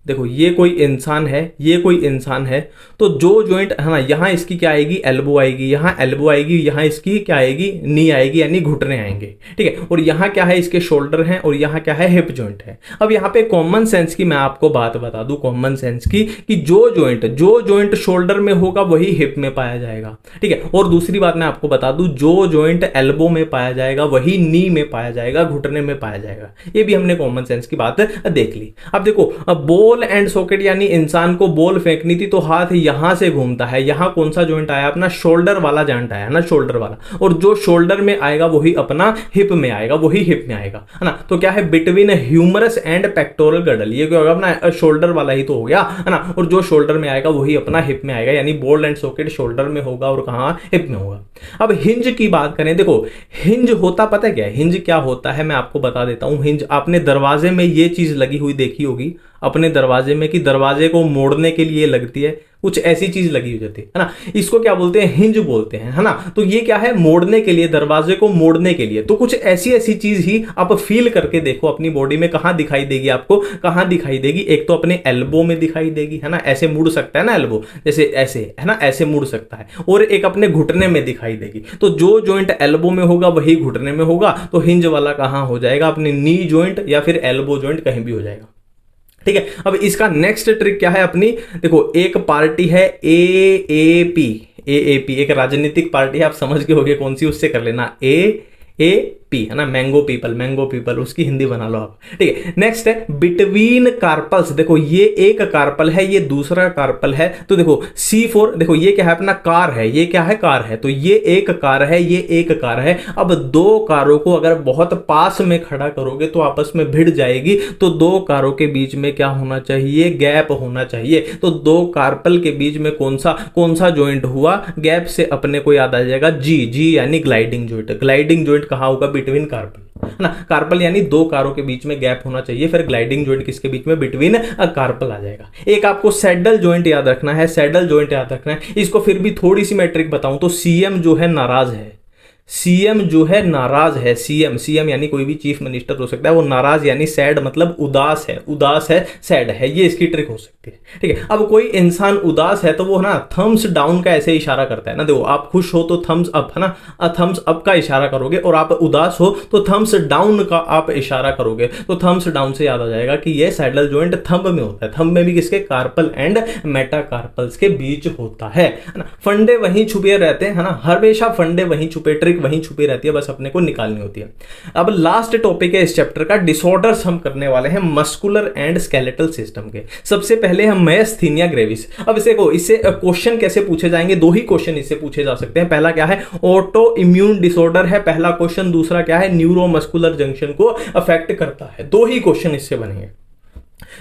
देखो ये कोई इंसान है, ये कोई इंसान है, तो जो जॉइंट है ना, यहां इसकी क्या आएगी, एल्बो आएगी, यहां एल्बो आएगी, यहां इसकी क्या आएगी, नी आएगी, यानी घुटने आएंगे, ठीक है। और यहां क्या है, इसके शोल्डर हैं, और यहां क्या है, हिप जॉइंट है। अब यहां पे कॉमन सेंस की मैं आपको बात बता दूं, कॉमन सेंस की, कि जो जॉइंट शोल्डर में होगा वही हिप में पाया जाएगा, ठीक है। और दूसरी बात मैं आपको बता दूं, जो जॉइंट एल्बो में पाया जाएगा वही नी में पाया जाएगा, घुटने में पाया जाएगा। ये भी हमने कॉमन सेंस की बात देख ली। अब देखो बॉल एंड सॉकेट, यानी इंसान को बॉल फेंकनी थी तो हाथ यहां से घूमता है, यहां कौन सा जॉइंट आया, अपना शोल्डर वाला जॉइंट आया ना, शोल्डर वाला, और जो शोल्डर में आएगा वही अपना हिप में आएगा, वही हिप में आएगा, है ना। तो क्या है, बिटवीन ह्यूमरस एंड पेक्टोरल गडल, ये क्या होगा, अपना शोल्डर वाला ही तो हो गया, है ना। और जो शोल्डर में आएगा वही अपना हिप में आएगा, यानी बॉल एंड सॉकेट शोल्डर में होगा और कहां, हिप में होगा। अब हिंज की बात करें, देखो हिंज होता पता क्या है, हिंज क्या होता है मैं आपको बता देता हूं। हिंज आपने दरवाजे में ये चीज लगी हुई देखी होगी अपने दरवाजे में, कि दरवाजे को मोड़ने के लिए लगती है, कुछ ऐसी चीज लगी हुई जाती है ना, इसको क्या बोलते हैं, हिंज बोलते हैं, है ना। तो ये क्या है, मोड़ने के लिए, दरवाजे को मोड़ने के लिए। तो कुछ ऐसी चीज ही आप फील करके देखो अपनी बॉडी में, कहां दिखाई देगी आपको, कहां दिखाई देगी, एक तो अपने एल्बो में दिखाई देगी, है ना, ऐसे मुड़ सकता है ना एल्बो, जैसे ऐसे, है ना, ऐसे मुड़ सकता है, और एक अपने घुटने में दिखाई देगी। तो जो जॉइंट एल्बो में होगा वही घुटने में होगा, तो हिंज वाला कहां हो जाएगा, अपने नी जॉइंट या फिर एल्बो जॉइंट, कहीं भी हो जाएगा, ठीक है। अब इसका नेक्स्ट ट्रिक क्या है अपनी, देखो एक पार्टी है एएपी, एक राजनीतिक पार्टी है, आप समझ गए होंगे कौन सी, उससे कर लेना, एएपी, है ना, मैंगो पीपल, उसकी हिंदी बना लो आप, ठीक है। नेक्स्ट है बिटवीन कार्पल्स, देखो ये एक कार्पल है, ये दूसरा कार्पल है, तो देखो C4, देखो ये क्या है, अपना कार है, ये क्या है, कार है, तो ये एक कार है, ये एक कार है। अब दो कारों को अगर बहुत पास में खड़ा करोगे तो आपस में भिड़ जाएगी, तो दो कारों के बीच में क्या होना चाहिए, गैप होना चाहिए। तो दो कार्पल के बीच में कौन सा जॉइंट हुआ, गैप से अपने को याद आ जाएगा जी यानी ग्लाइडिंग जॉइंट। ग्लाइडिंग जॉइंट कहां होगा, बिटवीन कार्पल, ना। कार्पल यानी दो कारों के बीच में गैप होना चाहिए, फिर ग्लाइडिंग जॉइंट किसके बीच में, बिटवीन कार्पल आ जाएगा। एक आपको सैडल जॉइंट याद रखना है, सैडल जॉइंट याद रखना है। इसको फिर भी थोड़ी सी मैं ट्रिक बताऊं तो सीएम जो है नाराज है, सीएम जो है नाराज है, सीएम यानी कोई भी चीफ मिनिस्टर हो सकता है, वो नाराज यानी सैड मतलब उदास है, उदास है सैड है, ये इसकी ट्रिक हो सकती है, ठीक है। अब कोई इंसान उदास है तो वो ना थम्स डाउन का ऐसे इशारा करता है ना, देखो आप खुश हो तो थम्स अप है ना, थम्स अप का इशारा करोगे, और आप उदास हो तो थम्स डाउन का आप इशारा करोगे, तो थम्स डाउन से याद आ जाएगा कि ये सैडल जॉइंट थंब में होता है, थंब में भी किसके, कार्पल एंड मेटाकार्पल्स के बीच होता है ना। फंडे वहीं छुपे रहते हैं है ना, हमेशा फंडे वहीं छुपे, ट्रिक वहीं छुपी रहती है, बस अपने को निकालनी होती है। अब लास्ट टॉपिक है इस चैप्टर का, डिसऑर्डर्स हम करने वाले हैं मस्कुलर एंड स्केलेटल सिस्टम के। सबसे पहले हम मायस्थीनिया ग्रेविस। अब इससे क्वेश्चन कैसे पूछे जाएंगे, दो ही क्वेश्चन इससे पूछे जा सकते हैं। पहला क्या है, ऑटो इम्यून डिसऑर्डर है पहला क्वेश्चन, दूसरा क्या है, न्यूरोमस्कुलर जंक्शन को अफेक्ट करता है, दो ही क्वेश्चन इससे बनेंगे।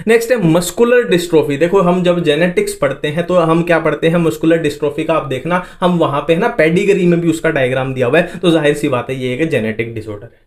नेक्स्ट है मस्कुलर डिस्ट्रोफी। देखो हम जब जेनेटिक्स पढ़ते हैं तो हम क्या पढ़ते हैं, मस्कुलर डिस्ट्रोफी का आप देखना, हम वहां पे है ना पेडिग्री में भी उसका डायग्राम दिया हुआ है, तो जाहिर सी बात है ये एक जेनेटिक डिसऑर्डर है।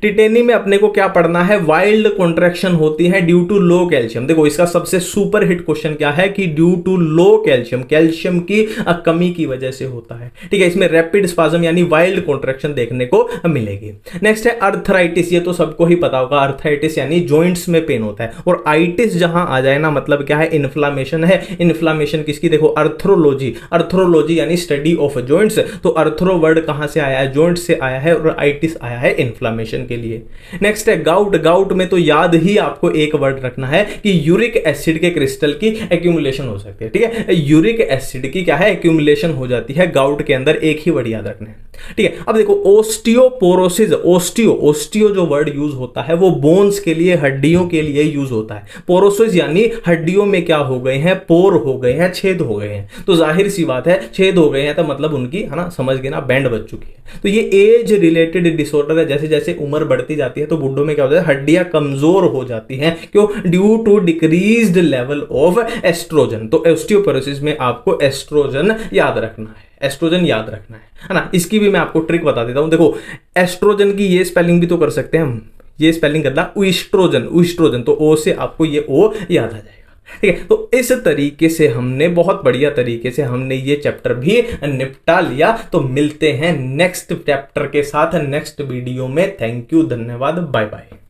टिटेनी में अपने को क्या पढ़ना है, वाइल्ड कॉन्ट्रैक्शन होती है ड्यू टू लो कैल्शियम। देखो इसका सबसे सुपर हिट क्वेश्चन क्या है कि due to low calcium, calcium की कमी की वजह से होता है, ठीक है। इसमें रैपिड स्पाज्म यानी वाइल्ड कॉन्ट्रैक्शन देखने को मिलेगी। नेक्स्ट है अर्थराइटिस, ये तो सबको ही पता होगा, अर्थराइटिस यानी जॉइंट्स में पेन होता है, और आइटिस जहां आ जाए ना मतलब क्या है, इन्फ्लामेशन है। इन्फ्लामेशन किसकी, देखो अर्थरोलॉजी, अर्थरोलॉजी यानी स्टडी ऑफ जॉइंट्स, तो अर्थरो वर्ड कहां से आया है, जॉइंट से आया है, और आइटिस आया है इन्फ्लामेशन के लिए। नेक्स्ट है गाउट। गाउट में तो याद ही आपको एक वर्ड रखना है कि यूरिक एसिड के क्रिस्टल की एक्यूमुलेशन हो सकती है, ठीक है। यूरिक एसिड की क्या है, एक्यूमुलेशन हो जाती है गाउट के अंदर, एक ही वर्ड याद रखना है, ठीक है। अब देखो ओस्टियोपोरोसिस, ओस्टियो जो वर्ड यूज होता है वो बोन्स के लिए, हड्डियों के लिए यूज होता है। पोरोसिस यानी हड्डियों में क्या हो गए हैं, पोर हो गए हैं, छेद हो गए हैं, तो जाहिर सी बात है छेद हो गए हैं तो मतलब उनकी है ना, समझ गए ना, बैंड बच चुकी है। तो ये एज रिलेटेड डिसऑर्डर है, जैसे जैसे उम्र बढ़ती जाती है तो बुढ़ों में क्या होता है, हड्डियां कमजोर हो जाती हैं, क्यों, due to decreased level of oestrogen. तो ओस्टियोपोरोसिस में आपको एस्ट्रोजन याद रखना है, एस्ट्रोजन याद रखना है ना। इसकी भी मैं आपको ट्रिक बता देता हूं, देखो एस्ट्रोजन की ये स्पेलिंग भी तो कर सकते हैं हम, ये स्पेलिंग करना उइस्ट्रोजन, उइस्ट्रोजन, तो ओ से आपको ये ओ याद आ जाएगा, ठीक है। तो इस तरीके से हमने बहुत बढ़िया तरीके से हमने ये चैप्टर भी निपटा लिया। तो मिलते हैं नेक्स्ट चैप्टर के साथ नेक्स्ट वीडियो में। थैंक यू, धन्यवाद, बाय बाय।